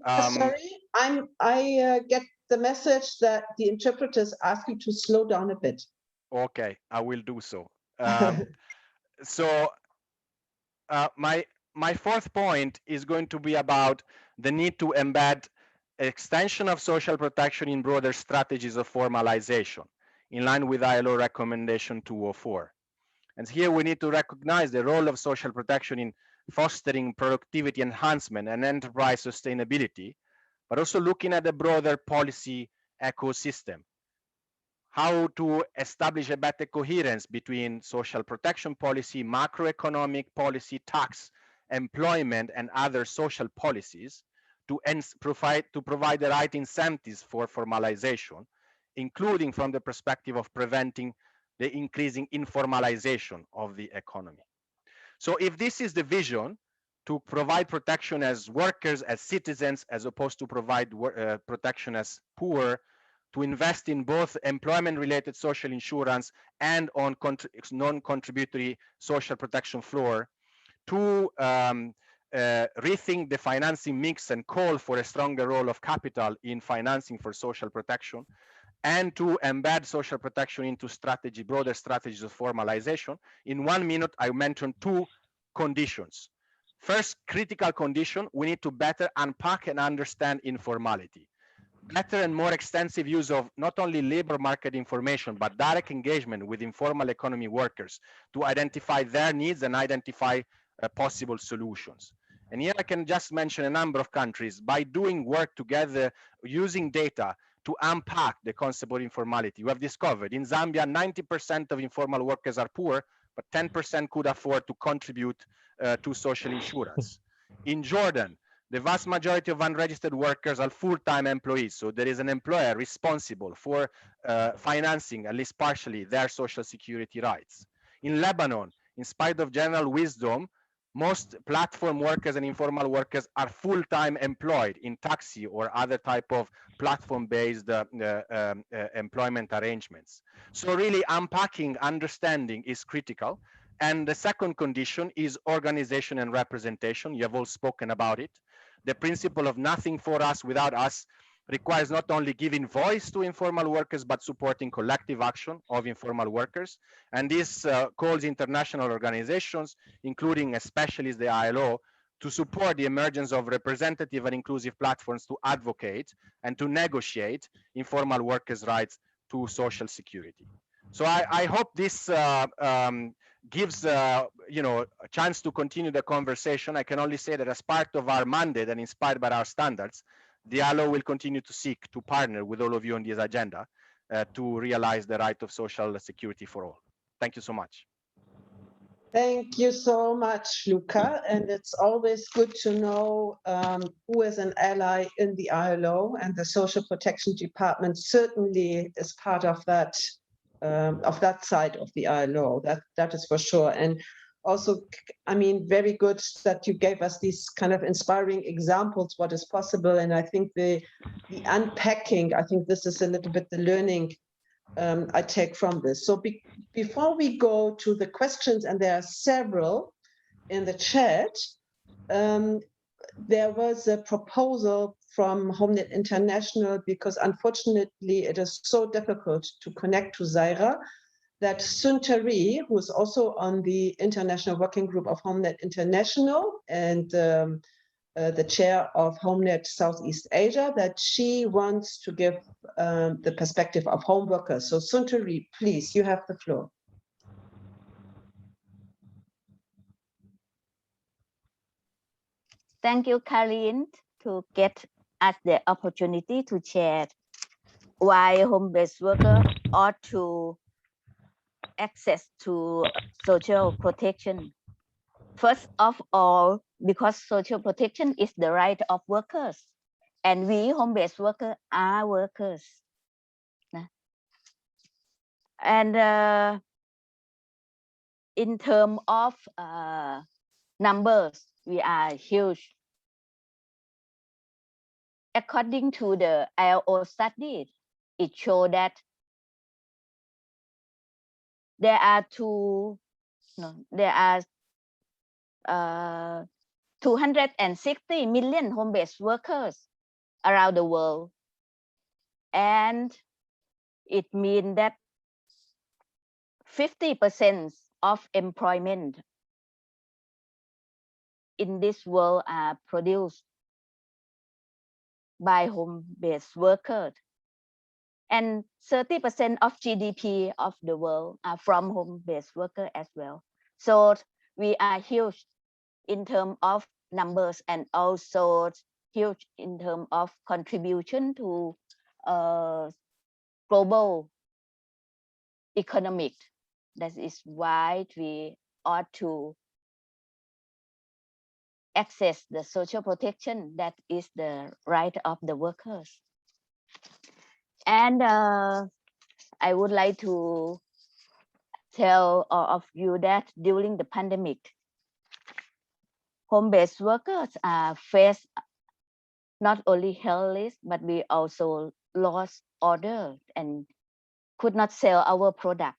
Sorry, I get the message that the interpreters ask you to slow down a bit. Okay, I will do so. My fourth point is going to be about the need to embed extension of social protection in broader strategies of formalization, in line with ILO recommendation 204. And here we need to recognize the role of social protection in fostering productivity enhancement and enterprise sustainability, but also looking at the broader policy ecosystem. How to establish a better coherence between social protection policy, macroeconomic policy, tax, employment, and other social policies to provide the right incentives for formalization, including from the perspective of preventing the increasing informalization of the economy. So if this is the vision, to provide protection as workers, as citizens, as opposed to provide protection as poor, to invest in both employment-related social insurance and on non-contributory social protection floor, to rethink the financing mix and call for a stronger role of capital in financing for social protection, and to embed social protection into broader strategies of formalization. In 1 minute, I mentioned 2 conditions. First, critical condition, we need to better unpack and understand informality. Better and more extensive use of not only labor market information, but direct engagement with informal economy workers to identify their needs and identify possible solutions. And here I can just mention a number of countries by doing work together, using data to unpack the concept of informality. We have discovered in Zambia, 90% of informal workers are poor, but 10% could afford to contribute to social insurance. In Jordan, the vast majority of unregistered workers are full-time employees, so there is an employer responsible for financing, at least partially, their social security rights. In Lebanon, in spite of general wisdom, most platform workers and informal workers are full-time employed in taxi or other type of platform-based employment arrangements. So really unpacking, understanding is critical. And the second condition is organization and representation. You have all spoken about it. The principle of nothing for us without us requires not only giving voice to informal workers, but supporting collective action of informal workers. And this calls international organizations, including especially the ILO, to support the emergence of representative and inclusive platforms to advocate and to negotiate informal workers' rights to social security. So I hope this gives you know, a chance to continue the conversation. I can only say that as part of our mandate and inspired by our standards, the ILO will continue to seek to partner with all of you on this agenda to realize the right of social security for all. Thank you so much. Thank you so much, Luca. And it's always good to know who is an ally in the ILO, and the Social Protection Department certainly is part of that side of the ILO. That is for sure. And also, I mean, very good that you gave us these kind of inspiring examples, what is possible. And I think the unpacking, I think this is a little bit the learning I take from this. So before we go to the questions, and there are several in the chat, there was a proposal from HomeNet International, because unfortunately it is so difficult to connect to Zaira, that Suntari, who is also on the International Working Group of HomeNet International and the chair of HomeNet Southeast Asia, that she wants to give the perspective of home workers. So Suntari, please, you have the floor. Thank you, Karin, to get us the opportunity to share why home-based workers ought to access to social protection. First of all, because social protection is the right of workers, and we home-based workers are workers. And in terms of numbers, we are huge. According to the ILO study, it shows that there are 260 million home-based workers around the world, and it means that 50% of employment in this world are produced by home-based workers, and 30% of GDP of the world are from home-based workers as well. So we are huge in terms of numbers, and also huge in terms of contribution to global economic. That is why we ought to access the social protection that is the right of the workers. And I would like to tell all of you that during the pandemic, home-based workers are faced not only helpless, but we also lost order and could not sell our product.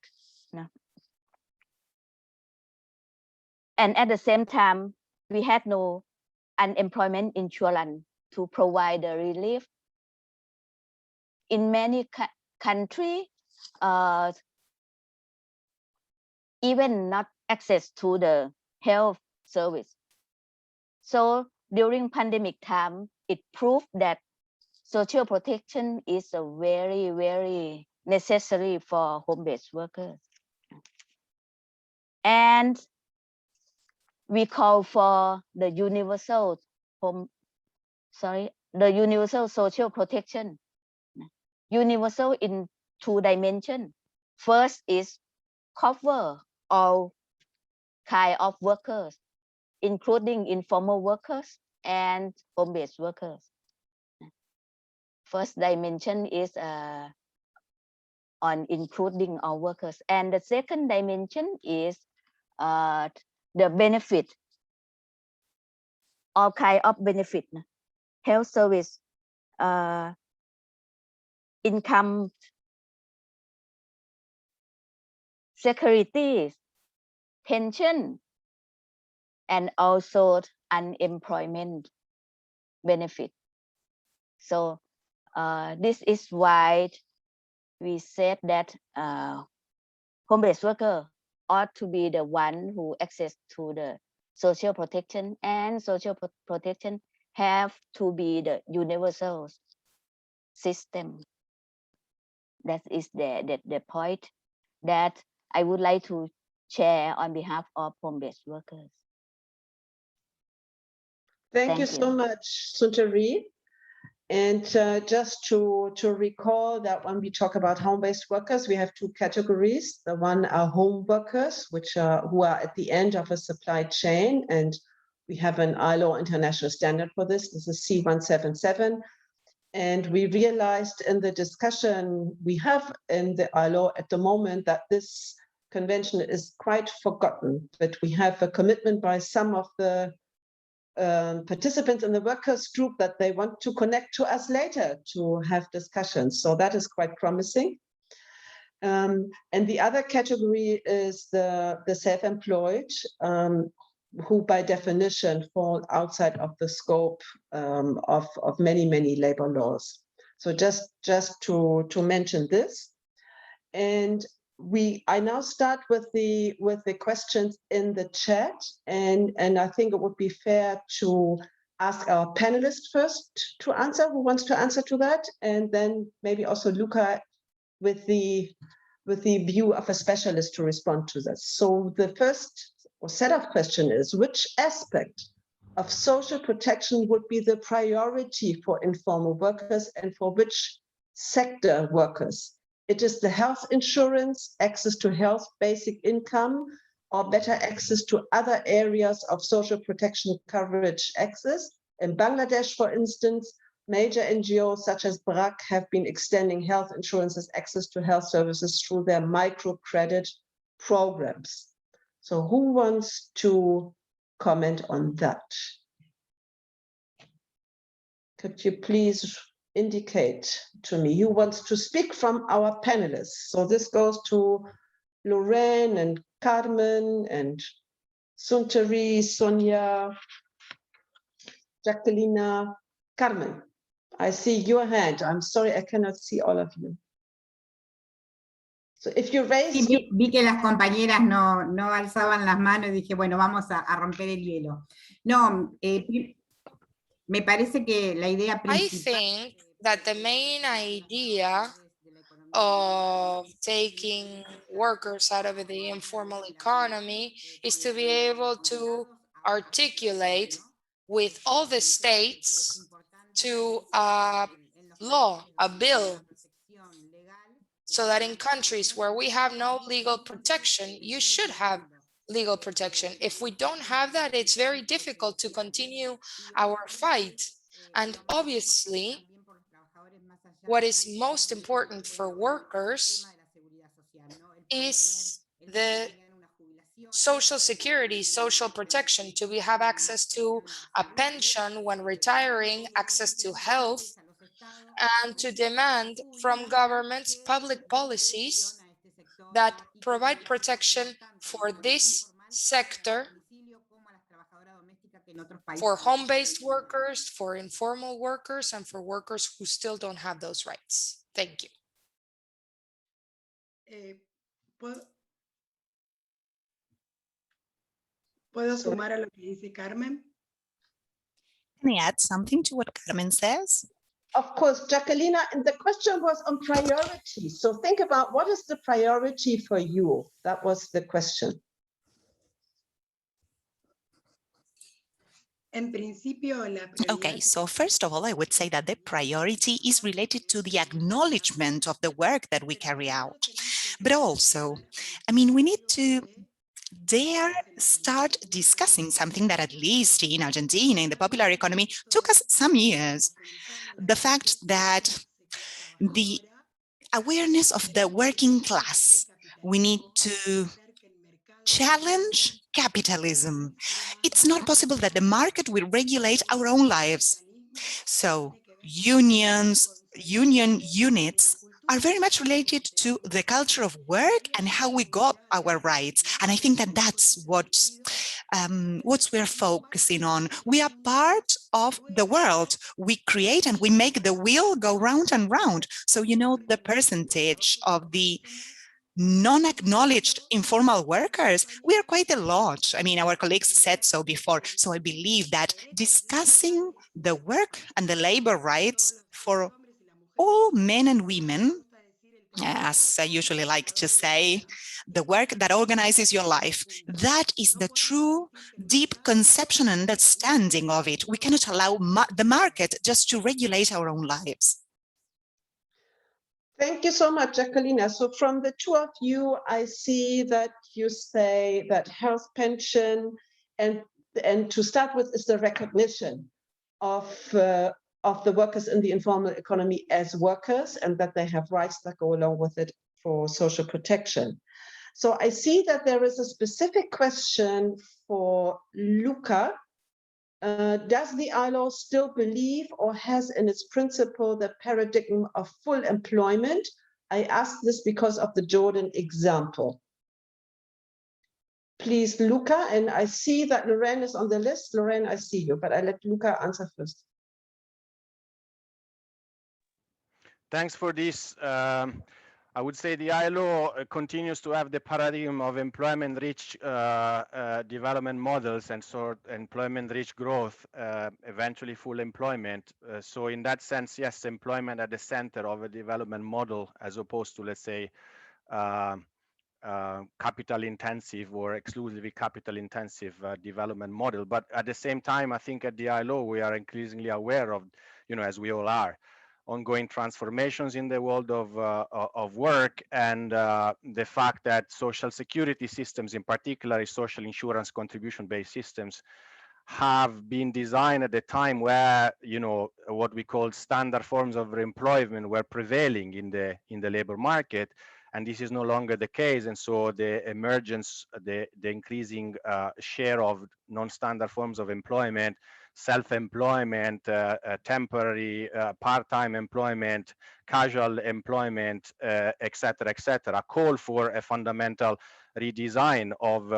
No? And at the same time, we had no unemployment insurance to provide the relief. In many countries, even not access to the health service. So during pandemic time, it proved that social protection is a very, very necessary for home-based workers. And we call for the universal social protection. Universal in 2 dimensions. First is cover all kind of workers, including informal workers and home-based workers. First dimension is on including all workers. And the second dimension is the benefit, all kind of benefit, health service, income security, pension, and also unemployment benefit. So this is why we said that home-based worker ought to be the one who access to the social protection, and social protection have to be the universal system. That is the point that I would like to share on behalf of home-based workers. Thank you so much, Suntari. And just to recall that when we talk about home-based workers, we have 2 categories. The one are home workers, which are who are at the end of a supply chain, and we have an Ilo International standard for this. This is C177. And we realized in the discussion we have in the ILO at the moment that this convention is quite forgotten, but we have a commitment by some of the participants in the workers group that they want to connect to us later to have discussions. So that is quite promising. And the other category is the self-employed, who by definition fall outside of the scope of many labor laws. So just to mention this. And I now start with the questions in the chat, and I think it would be fair to ask our panelists first to answer. Who wants to answer to that? And then maybe also Luca with the view of a specialist to respond to this. So the first set of question is, which aspect of social protection would be the priority for informal workers and for which sector workers? It is the health insurance, access to health, basic income, or better access to other areas of social protection coverage access. In Bangladesh, for instance, major NGOs such as BRAC have been extending health insurances access to health services through their microcredit programs. So who wants to comment on that? Could you please indicate to me who wants to speak from our panelists? So this goes to Loren and Carmen and Suntari, Sonia, Jacqueline. Carmen, I see your hand. I'm sorry, I cannot see all of you. So if you raise... Sí, vi que las compañeras no alzaban las manos y dije, bueno, vamos a romper el hielo. No, me parece que la idea I principal... think that the main idea of taking workers out of the informal economy is to be able to articulate with all the states to a law, a bill, so that in countries where we have no legal protection, you should have legal protection. If we don't have that, it's very difficult to continue our fight. And obviously, what is most important for workers is the social security, social protection, to have access to a pension when retiring, access to health, and to demand from governments public policies that provide protection for this sector, for home-based workers, for informal workers, and for workers who still don't have those rights. Thank you. ¿Puedo sumar a lo que dice Carmen? Can I add something to what Carmen says? Of course, Jacqueline, and the question was on priority. So think about what is the priority for you? That was the question. Okay, so first of all, I would say that the priority is related to the acknowledgement of the work that we carry out. But also, I mean, we need to dare start discussing something that, at least in Argentina, in the popular economy, took us some years. The fact that the awareness of the working class, we need to challenge capitalism. It's not possible that the market will regulate our own lives. So union units are very much related to the culture of work and how we got our rights. And I think that that's what we're focusing on. We are part of the world. We create and we make the wheel go round and round. So, you know, the percentage of the non-acknowledged informal workers, we are quite a lot. I mean, our colleagues said so before. So I believe that discussing the work and the labor rights for all men and women, as I usually like to say, the work that organizes your life, that is the true deep conception and understanding of it. We cannot allow the market just to regulate our own lives. Thank you so much, Jacqueline. So from the two of you, I see that you say that health pension and to start with is the recognition of the workers in the informal economy as workers and that they have rights that go along with it for social protection. So I see that there is a specific question for Luca. Does the ILO still believe or has in its principle the paradigm of full employment? I ask this because of the Jordan example. Please, Luca, and I see that Loren is on the list. Loren, I see you, but I let Luca answer first. Thanks for this. I would say the ILO continues to have the paradigm of employment-rich development models and so employment-rich growth, eventually full employment. So in that sense, yes, employment at the center of a development model as opposed to, let's say, capital-intensive or exclusively capital-intensive development model. But at the same time, I think at the ILO, we are increasingly aware of, you know, as we all are, ongoing transformations in the world of work and the fact that social security systems, in particular social insurance contribution-based systems, have been designed at a time where, you know, what we call standard forms of employment were prevailing in the labor market, and this is no longer the case. And so the emergence, the increasing share of non-standard forms of employment, self-employment, temporary, part-time employment, casual employment, et cetera, call for a fundamental redesign of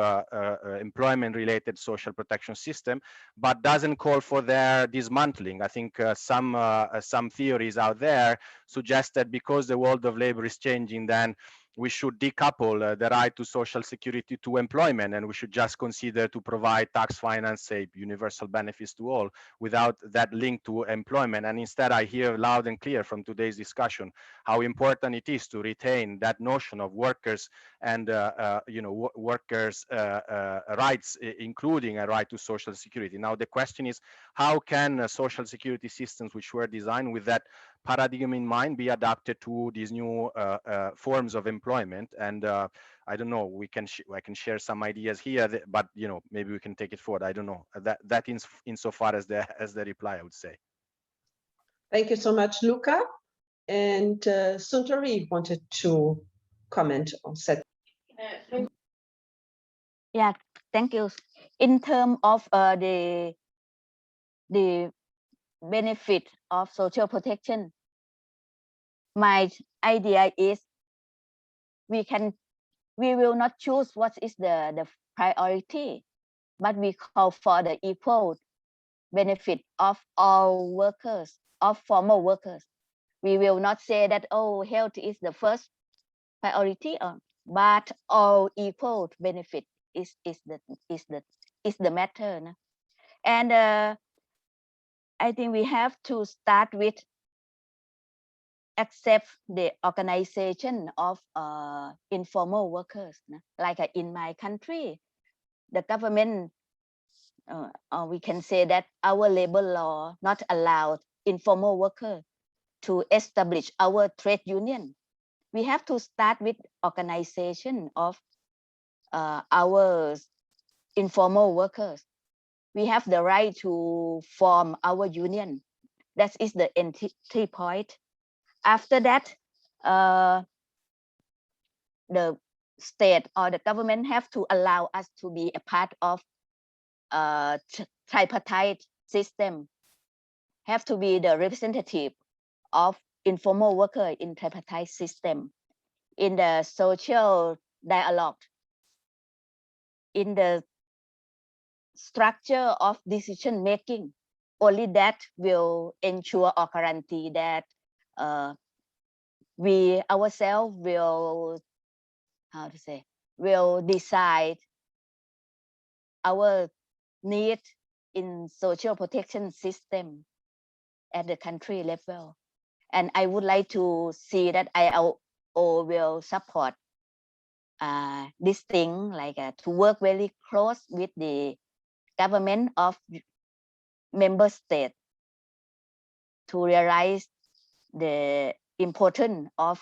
employment-related social protection system, but doesn't call for their dismantling. I think some theories out there suggest that because the world of labor is changing, then we should decouple the right to social security to employment, and we should just consider to provide tax finance, say, universal benefits to all without that link to employment. And instead, I hear loud and clear from today's discussion how important it is to retain that notion of workers and workers' rights, including a right to social security. Now, the question is, how can social security systems which were designed with that paradigm in mind be adapted to these new forms of employment? And I don't know, I can share some ideas here, but maybe we can take it forward. I don't know, that insofar as the reply, I would say. Thank you so much, Luca. And Sundari wanted to comment on that. Yeah, thank you. In terms of the benefit of social protection, my idea is we will not choose what is the priority, but we call for the equal benefit of all workers, of formal workers. We will not say that, oh, health is the first priority, but all equal benefit is the matter. No? And I think we have to start with accept the organization of informal workers. No? Like in my country, the government, we can say that our labor law not allowed informal workers to establish our trade union. We have to start with organization of our informal workers. We have the right to form our union. That is the entry point. After that, the state or the government have to allow us to be a part of tripartite system, have to be the representative of informal worker in tripartite system, in the social dialogue, in the structure of decision making. Only that will ensure or guarantee that we ourselves will, will decide our need in social protection system at the country level. And I would like to see that ILO will support this thing, like to work very close with the government of member state to realize the importance of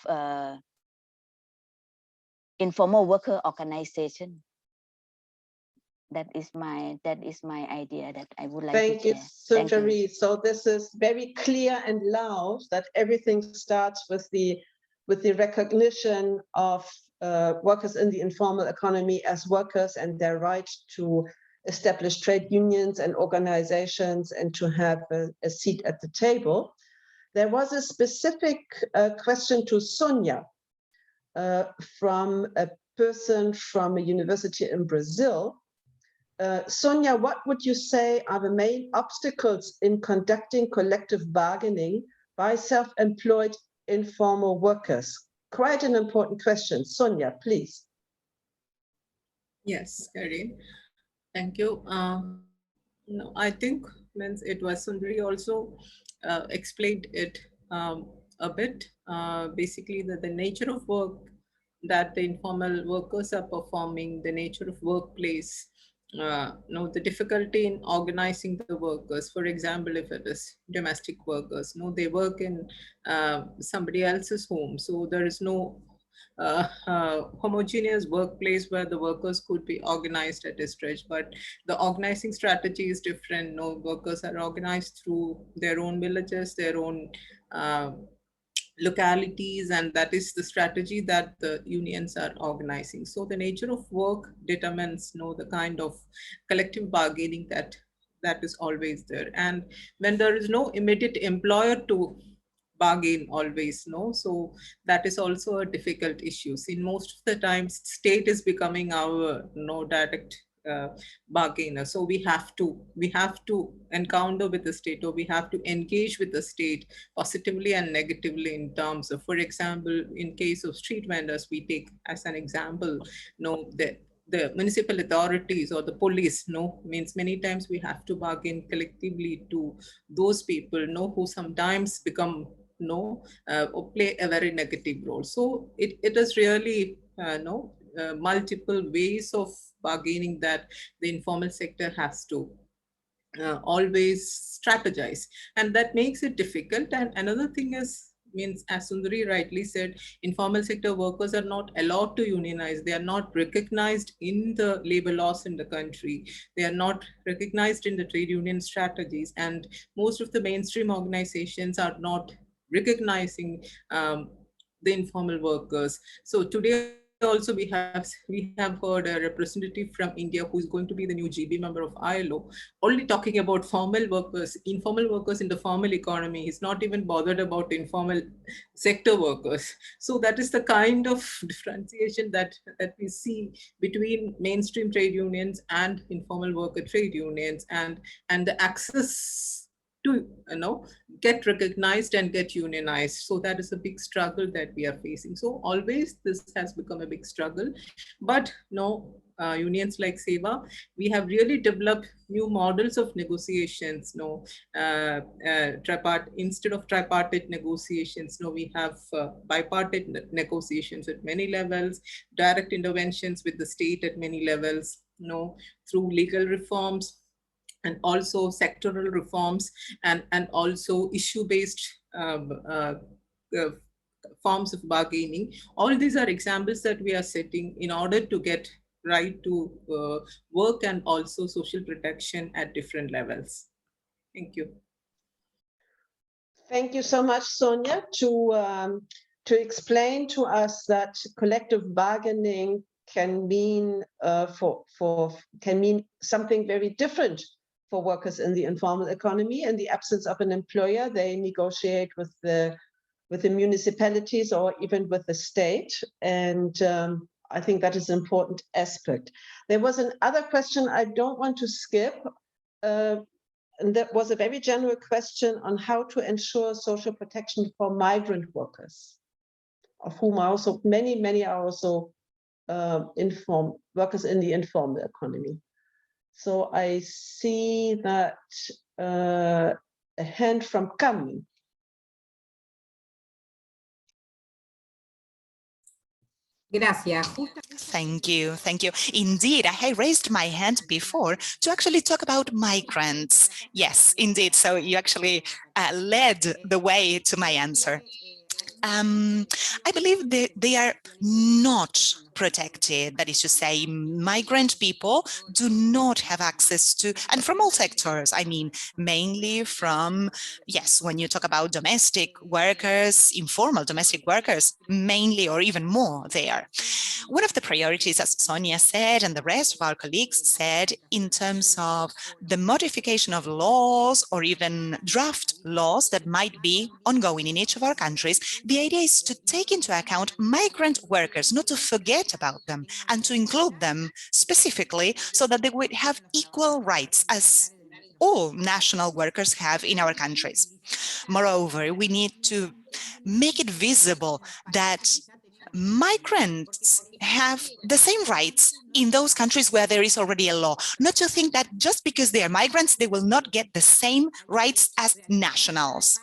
informal worker organization. That is my idea that I would like Thank to you, share. Sundari. So this is very clear and loud that everything starts with the recognition of workers in the informal economy as workers and their right to establish trade unions and organizations and to have a seat at the table. There was a specific question to Sonia from a person from a university in Brazil. Sonia, what would you say are the main obstacles in conducting collective bargaining by self-employed informal workers? Quite an important question. Sonia, please. Yes, Karin. Thank you. No, I think it was Sundari also explained it a bit. Basically, the nature of work that the informal workers are performing, the nature of workplace, the difficulty in organizing the workers. For example, if it is domestic workers, they work in somebody else's home, so there is no homogeneous workplace where the workers could be organized at a stretch, but the organizing strategy is different. Workers are organized through their own villages, their own localities, and that is the strategy that the unions are organizing. So the nature of work determines the kind of collective bargaining that is always there. And when there is no immediate employer to bargain always, so that is also a difficult issue. In most of the times, state is becoming our direct bargainer. So we have to encounter with the state, or we have to engage with the state positively and negatively in terms of, for example, in case of street vendors, we take as an example, the municipal authorities or the police, means many times we have to bargain collectively to those people, who sometimes become, or play a very negative role. So it is really, multiple ways of bargaining that the informal sector has to always strategize, and that makes it difficult. And another thing is, means as Sundari rightly said, informal sector workers are not allowed to unionize. They are not recognized in the labor laws in the country. They are not recognized in the trade union strategies, and most of the mainstream organizations are not recognizing the informal workers. So today also we have heard a representative from India who is going to be the new GB member of ILO, only talking about informal workers in the formal economy. He's not even bothered about informal sector workers. So that is the kind of differentiation that we see between mainstream trade unions and informal worker trade unions, and the access to get recognized and get unionized. So that is a big struggle that we are facing. So always this has become a big struggle, but unions like SEWA, we have really developed new models of negotiations. Instead of tripartite negotiations, we have bipartite negotiations at many levels, direct interventions with the state at many levels, through legal reforms, and also sectoral reforms, and also issue-based forms of bargaining. All these are examples that we are setting in order to get right to work and also social protection at different levels. Thank you. Thank you so much, Sonia, to explain to us that collective bargaining can mean can mean something very different for workers in the informal economy. In the absence of an employer, they negotiate with the municipalities or even with the state, and I think that is an important aspect. There was another question I don't want to skip, and that was a very general question on how to ensure social protection for migrant workers, of whom also many are also workers in the informal economy. So I see that a hand from Carmen. Gracias. Thank you. Thank you. Indeed, I had raised my hand before to actually talk about migrants. Yes, indeed. So you actually led the way to my answer. I believe that they are not protected. That is to say, migrant people do not have access to, and from all sectors, I mean, mainly from, yes, when you talk about domestic workers, informal domestic workers, mainly or even more there. One of the priorities, as Sonia said, and the rest of our colleagues said, in terms of the modification of laws or even draft laws that might be ongoing in each of our countries, the idea is to take into account migrant workers, not to forget about them, and to include them specifically so that they would have equal rights as all national workers have in our countries. Moreover, we need to make it visible that migrants have the same rights in those countries where there is already a law, not to think that just because they are migrants, they will not get the same rights as nationals.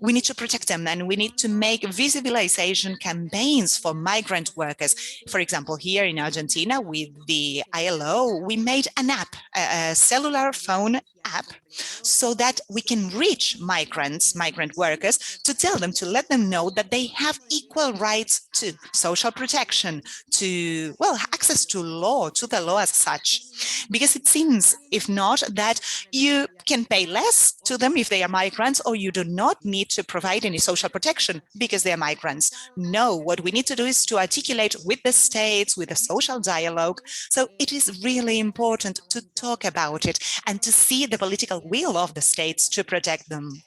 We need to protect them, and we need to make visibilization campaigns for migrant workers. For example, here in Argentina with the ILO, we made an app, a cellular phone app, so that we can reach migrant workers, to tell them, to let them know that they have equal rights to social protection, to, well, access to law, to the law as such. Because it seems, if not, that you can pay less to them if they are migrants, or you do not need to provide any social protection because they are migrants. No, what we need to do is to articulate with the states, with a social dialogue. So it is really important to talk about it and to see the political will of the states to protect them.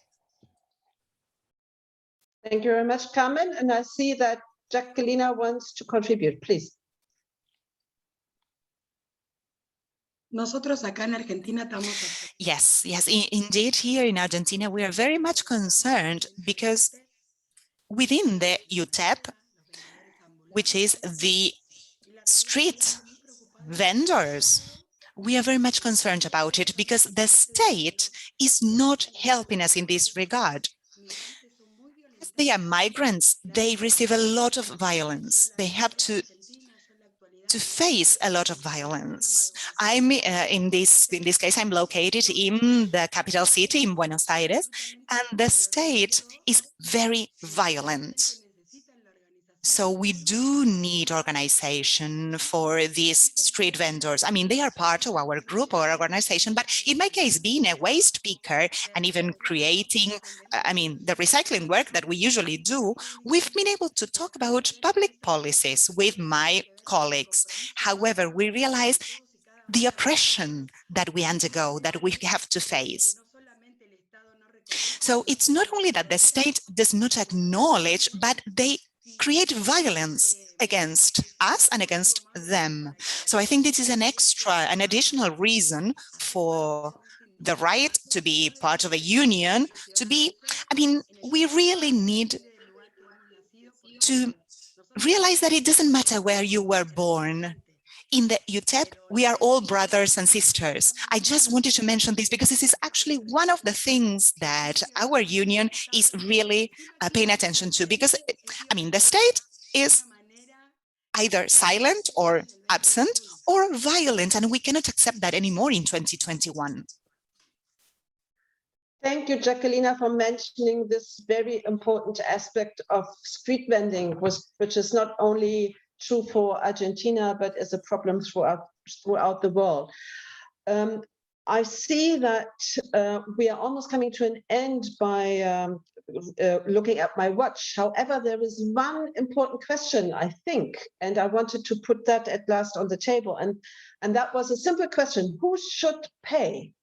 Thank you very much, Carmen. And I see that Jacqueline wants to contribute, please. Nosotros acá en Argentina estamos... Yes, yes, indeed, here in Argentina, we are very much concerned because within the UTEP, which is the street vendors, we are very much concerned about it because the state is not helping us in this regard. As they are migrants, they receive a lot of violence. They have to face a lot of violence. I'm in this case, I'm located in the capital city in Buenos Aires, and the state is very violent. So we do need organization for these street vendors. I mean, they are part of our group or organization, but in my case, being a waste picker and even creating, I mean, the recycling work that we usually do, we've been able to talk about public policies with my colleagues. However, we realize the oppression that we undergo, that we have to face. So it's not only that the state does not acknowledge, but they create violence against us and against them. So I think this is an additional reason for the right to be part of a union, to be, I mean, we really need to realize that it doesn't matter where you were born. In the UTEP, we are all brothers and sisters. I just wanted to mention this because this is actually one of the things that our union is really paying attention to, because, I mean, the state is either silent or absent or violent, and we cannot accept that anymore in 2021. Thank you, Jacqueline, for mentioning this very important aspect of street vending, which is not only true for Argentina, but is a problem throughout the world. I see that we are almost coming to an end by looking at my watch. However, there is one important question, I think, and I wanted to put that at last on the table. And that was a simple question: who should pay?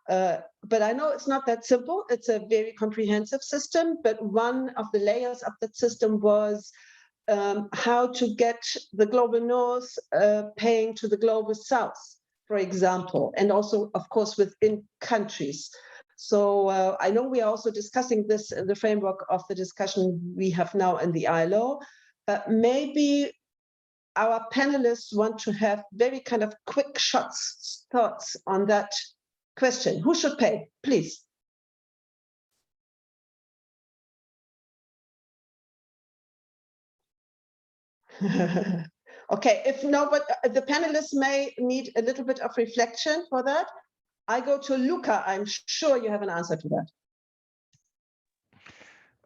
But I know it's not that simple. It's a very comprehensive system, but one of the layers of that system was how to get the global north paying to the global south, for example, and also, of course, within countries. So I know we are also discussing this in the framework of the discussion we have now in the ILO, but maybe our panelists want to have very kind of quick thoughts on that question. Who should pay, please? Okay, if no, but the panelists may need a little bit of reflection for that. I go to Luca. I'm sure you have an answer to that.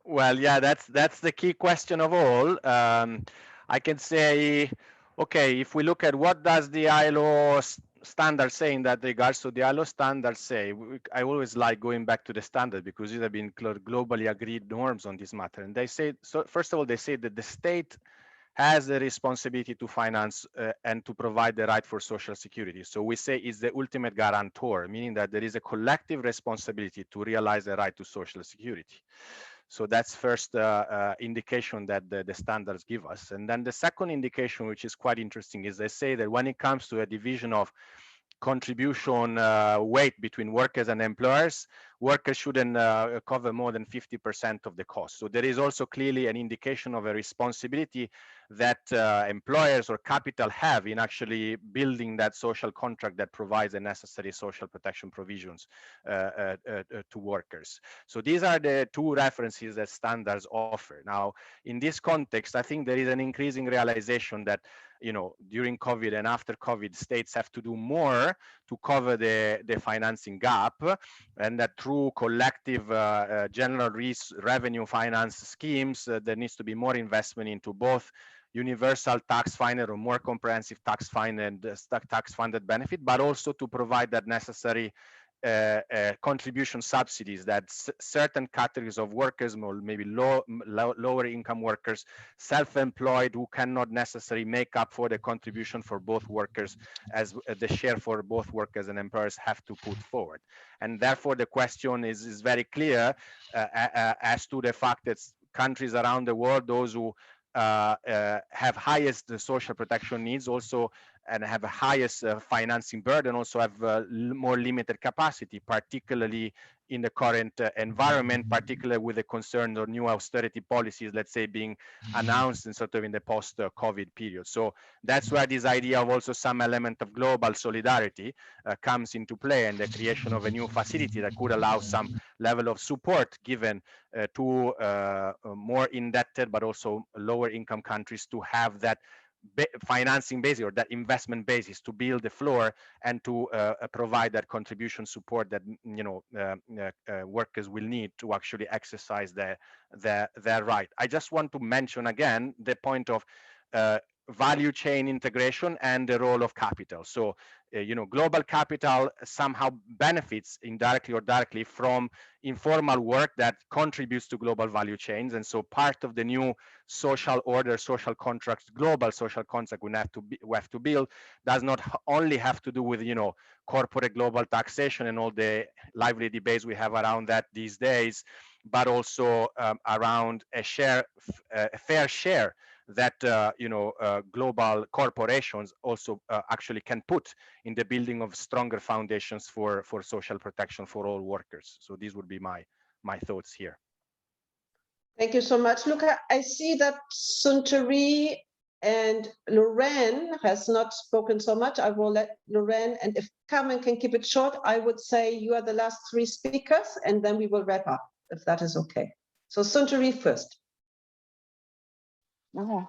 Well, yeah, that's the key question of all. I can say, okay, if we look at what does the ILO standard say in that regards, so the ILO standards say, I always like going back to the standard because these have been globally agreed norms on this matter. And they say, so first of all, they say that the state has the responsibility to finance and to provide the right for social security. So we say it's the ultimate guarantor, meaning that there is a collective responsibility to realize the right to social security. So that's first indication that the standards give us. And then the second indication, which is quite interesting, is they say that when it comes to a division of contribution weight between workers and employers, workers shouldn't cover more than 50% of the cost. So there is also clearly an indication of a responsibility that employers or capital have in actually building that social contract that provides the necessary social protection provisions to workers. So these are the two references that standards offer. Now, in this context, I think there is an increasing realization that, you know, during COVID and after COVID, states have to do more to cover the financing gap, and that through collective general revenue finance schemes, there needs to be more investment into both universal tax funded or more comprehensive tax funded benefit, but also to provide that necessary contribution subsidies that certain categories of workers, maybe lower income workers, self-employed, who cannot necessarily make up for the contribution for both workers, as the share for both workers and employers have to put forward. And therefore the question is very clear as to the fact that countries around the world, those who have highest social protection needs, also and have a highest financing burden also have more limited capacity, particularly in the current environment, particularly with the concern of new austerity policies, let's say, being announced and sort of in the post-COVID period. So that's where this idea of also some element of global solidarity comes into play, and the creation of a new facility that could allow some level of support given to more indebted but also lower income countries to have that financing basis or that investment basis to build the floor and to provide that contribution support that workers will need to actually exercise their right. I just want to mention again the point of value chain integration and the role of capital. So, global capital somehow benefits indirectly or directly from informal work that contributes to global value chains. And so part of the new social order, social contracts, global social contract we have to build does not only have to do with, corporate global taxation and all the lively debates we have around that these days, but also around a fair share that global corporations also actually can put in the building of stronger foundations for social protection for all workers. So these would be my thoughts here. Thank you so much, Luca. I see that Suntari and Loren has not spoken so much. I will let Loren, and if Carmen can keep it short, I would say you are the last three speakers, and then we will wrap up, if that is okay. So Suntari first. Okay.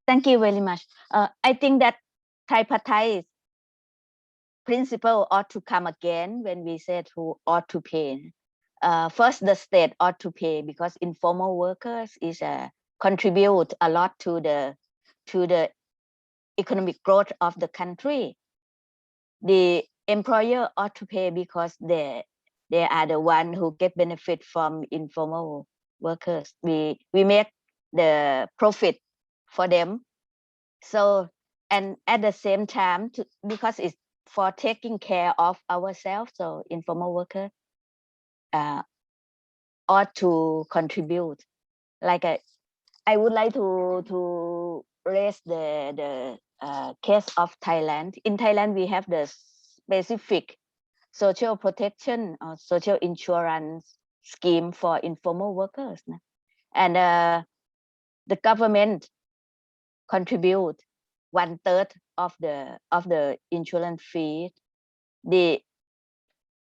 Thank you very much. I think that tripartite principle ought to come again when we said who ought to pay. First, the state ought to pay because informal workers contribute a lot to the economic growth of the country. The employer ought to pay because they are the one who get benefit from informal workers. We make the profit for them. So, and at the same time, because it's for taking care of ourselves, so informal workers ought to contribute. Like I would like to raise the case of Thailand. In Thailand, we have the specific social protection or social insurance scheme for informal workers, and the government contribute 1/3 of the insurance fee. The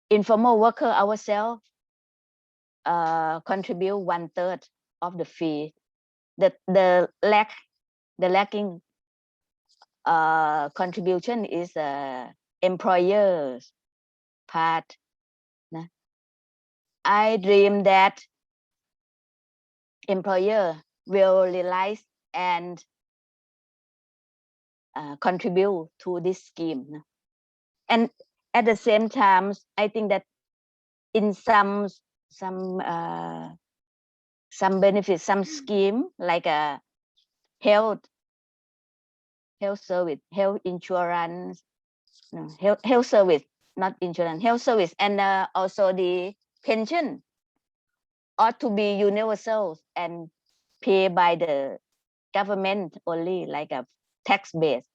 informal worker ourselves contribute 1/3 of the fee. The lacking contribution is employer's part. I dream that employer will realize and contribute to this scheme. And at the same time, I think that in some benefits, some scheme like a health service, health insurance, health service, not insurance, health service, and also the pension ought to be universal and paid by the government only, like a tax base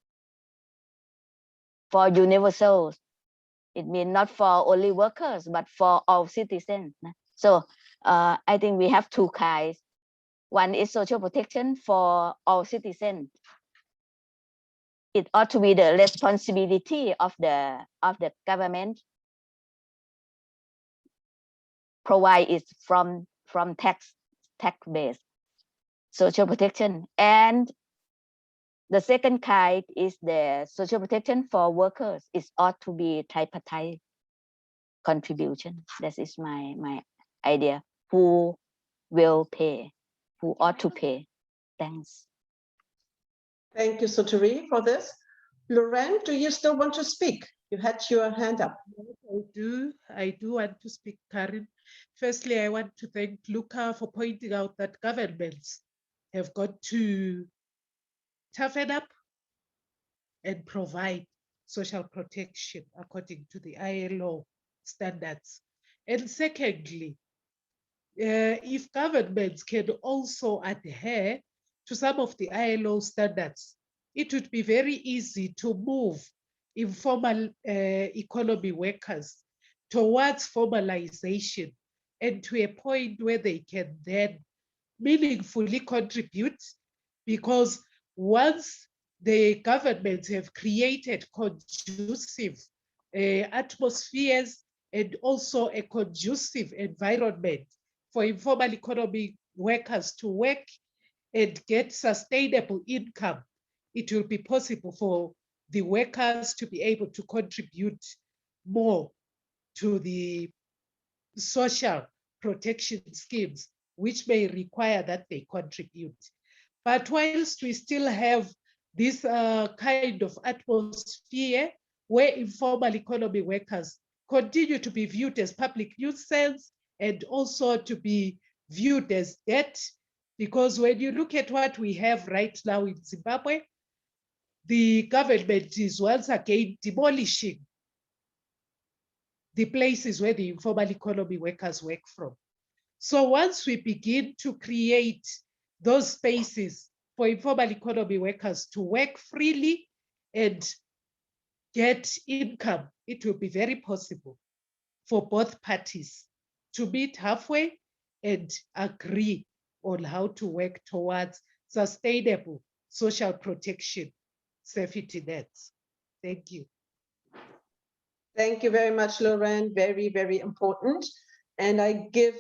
for universal. It means not for only workers, but for all citizens. So I think we have two kinds. One is social protection for all citizens. It ought to be the responsibility of the government. Provide it from tax base social protection, and the second kind is the social protection for workers. It ought to be tripartite contribution. That is my idea. Who will pay? Who ought to pay? Thanks. Thank you, Suntari, for this. Loren, do you still want to speak? You had your hand up. I do want to speak, Karen. Firstly, I want to thank Luca for pointing out that governments have got to toughen up and provide social protection according to the ILO standards. And secondly, if governments can also adhere to some of the ILO standards, it would be very easy to move informal economy workers towards formalization and to a point where they can then meaningfully contribute, because once the governments have created conducive atmospheres and also a conducive environment for informal economy workers to work and get sustainable income, it will be possible for the workers to be able to contribute more to the social protection schemes, which may require that they contribute. But whilst we still have this kind of atmosphere where informal economy workers continue to be viewed as public nuisance and also to be viewed as debt, because when you look at what we have right now in Zimbabwe, the government is once again demolishing the places where the informal economy workers work from. So once we begin to create those spaces for informal economy workers to work freely and get income, it will be very possible for both parties to meet halfway and agree on how to work towards sustainable social protection safety nets. Thank you. Thank you very much, Loren. Very, very important. And I give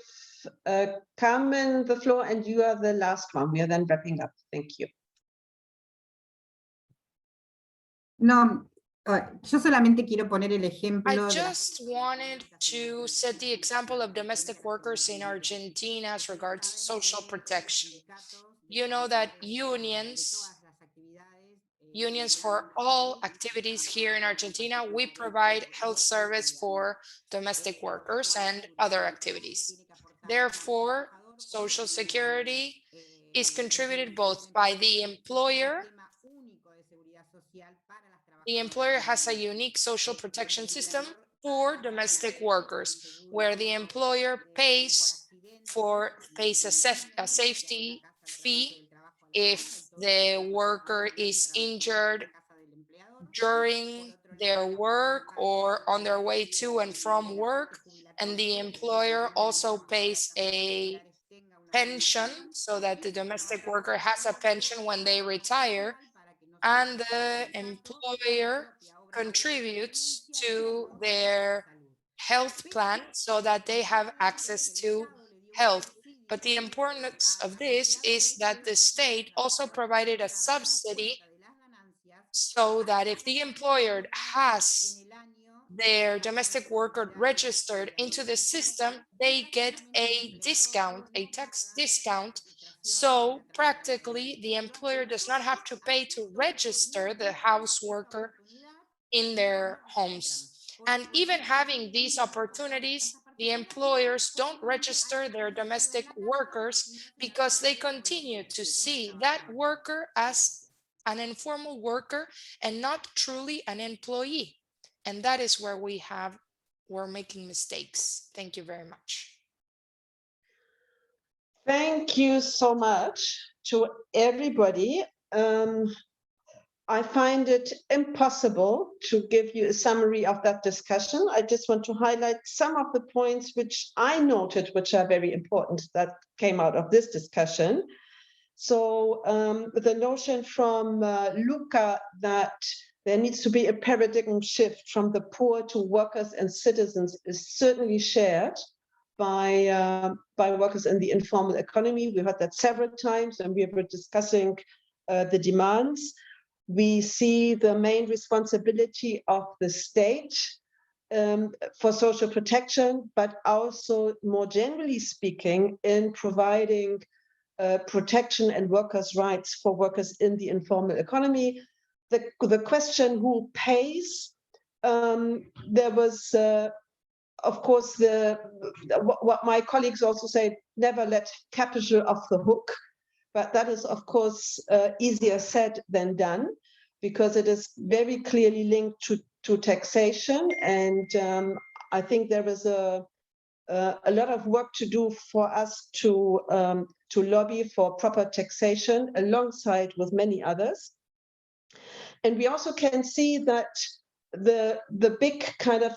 Carmen the floor, and you are the last one. We are then wrapping up. Thank you. No, yo solamente quiero poner el ejemplo. I just wanted to set the example of domestic workers in Argentina as regards social protection. You know that unions for all activities here in Argentina, we provide health service for domestic workers and other activities. Therefore, Social Security is contributed both by the employer. The employer has a unique social protection system for domestic workers, where the employer pays a safety fee if the worker is injured during their work or on their way to and from work, and the employer also pays a pension so that the domestic worker has a pension when they retire, and the employer contributes to their health plan so that they have access to health. But the importance of this is that the state also provided a subsidy so that if the employer has their domestic worker registered into the system, they get a discount, a tax discount. So practically the employer does not have to pay to register the house worker in their homes. And even having these opportunities, the employers don't register their domestic workers because they continue to see that worker as an informal worker and not truly an employee. And that is where we're making mistakes. Thank you very much. Thank you so much to everybody. I find it impossible to give you a summary of that discussion. I just want to highlight some of the points which I noted, which are very important, that came out of this discussion. So the notion from Luca that there needs to be a paradigm shift from the poor to workers and citizens is certainly shared by workers in the informal economy. We heard that several times when we were discussing the demands. We see the main responsibility of the state for social protection, but also more generally speaking in providing protection and workers' rights for workers in the informal economy. The question who pays, there was, of course, what my colleagues also say, never let capital off the hook. But that is, of course, easier said than done, because it is very clearly linked to taxation. And I think there is a lot of work to do for us to to lobby for proper taxation alongside with many others. And we also can see that the big kind of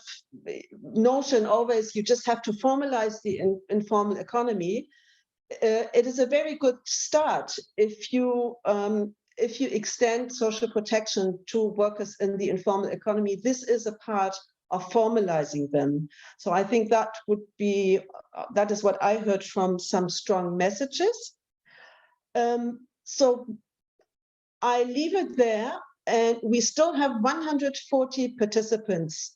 notion always, you just have to formalize the informal economy. It is a very good start if you extend social protection to workers in the informal economy. This is a part of formalizing them. So I think that would be, that is what I heard from some strong messages. So I leave it there, and we still have 140 participants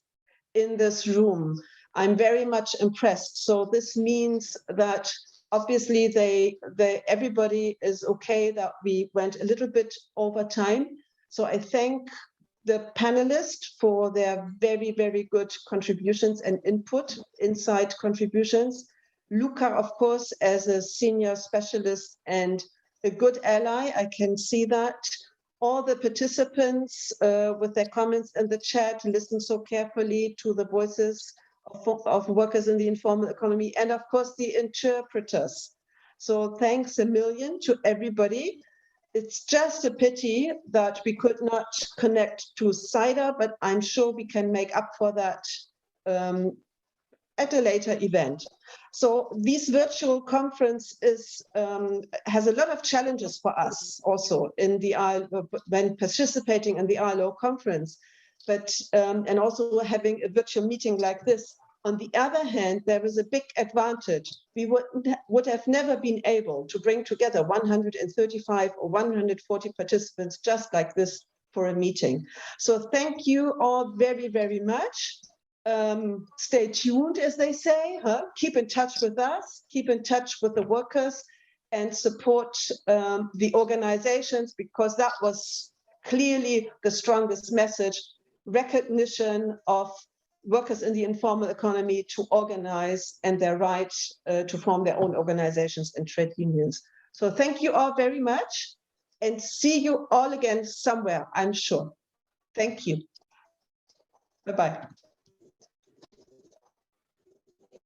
in this room. I'm very much impressed. So this means that obviously everybody is okay that we went a little bit over time. So I thank the panelists for their very, very good contributions and insight contributions. Luca, of course, as a senior specialist and a good ally, I can see that. All the participants with their comments in the chat listen so carefully to the voices of workers in the informal economy, and of course the interpreters. So thanks a million to everybody. It's just a pity that we could not connect to CIDA, but I'm sure we can make up for that at a later event. So this virtual conference has a lot of challenges for us also in the when participating in the ILO conference, but and also having a virtual meeting like this. On the other hand, there is a big advantage. We would have never been able to bring together 135 or 140 participants just like this for a meeting. So thank you all very, very much. Stay tuned, as they say, keep in touch with us, keep in touch with the workers, and support the organizations, because that was clearly the strongest message: recognition of workers in the informal economy to organize and their right to form their own organizations and trade unions. So thank you all very much, and see you all again somewhere, I'm sure. Thank you. Bye-bye.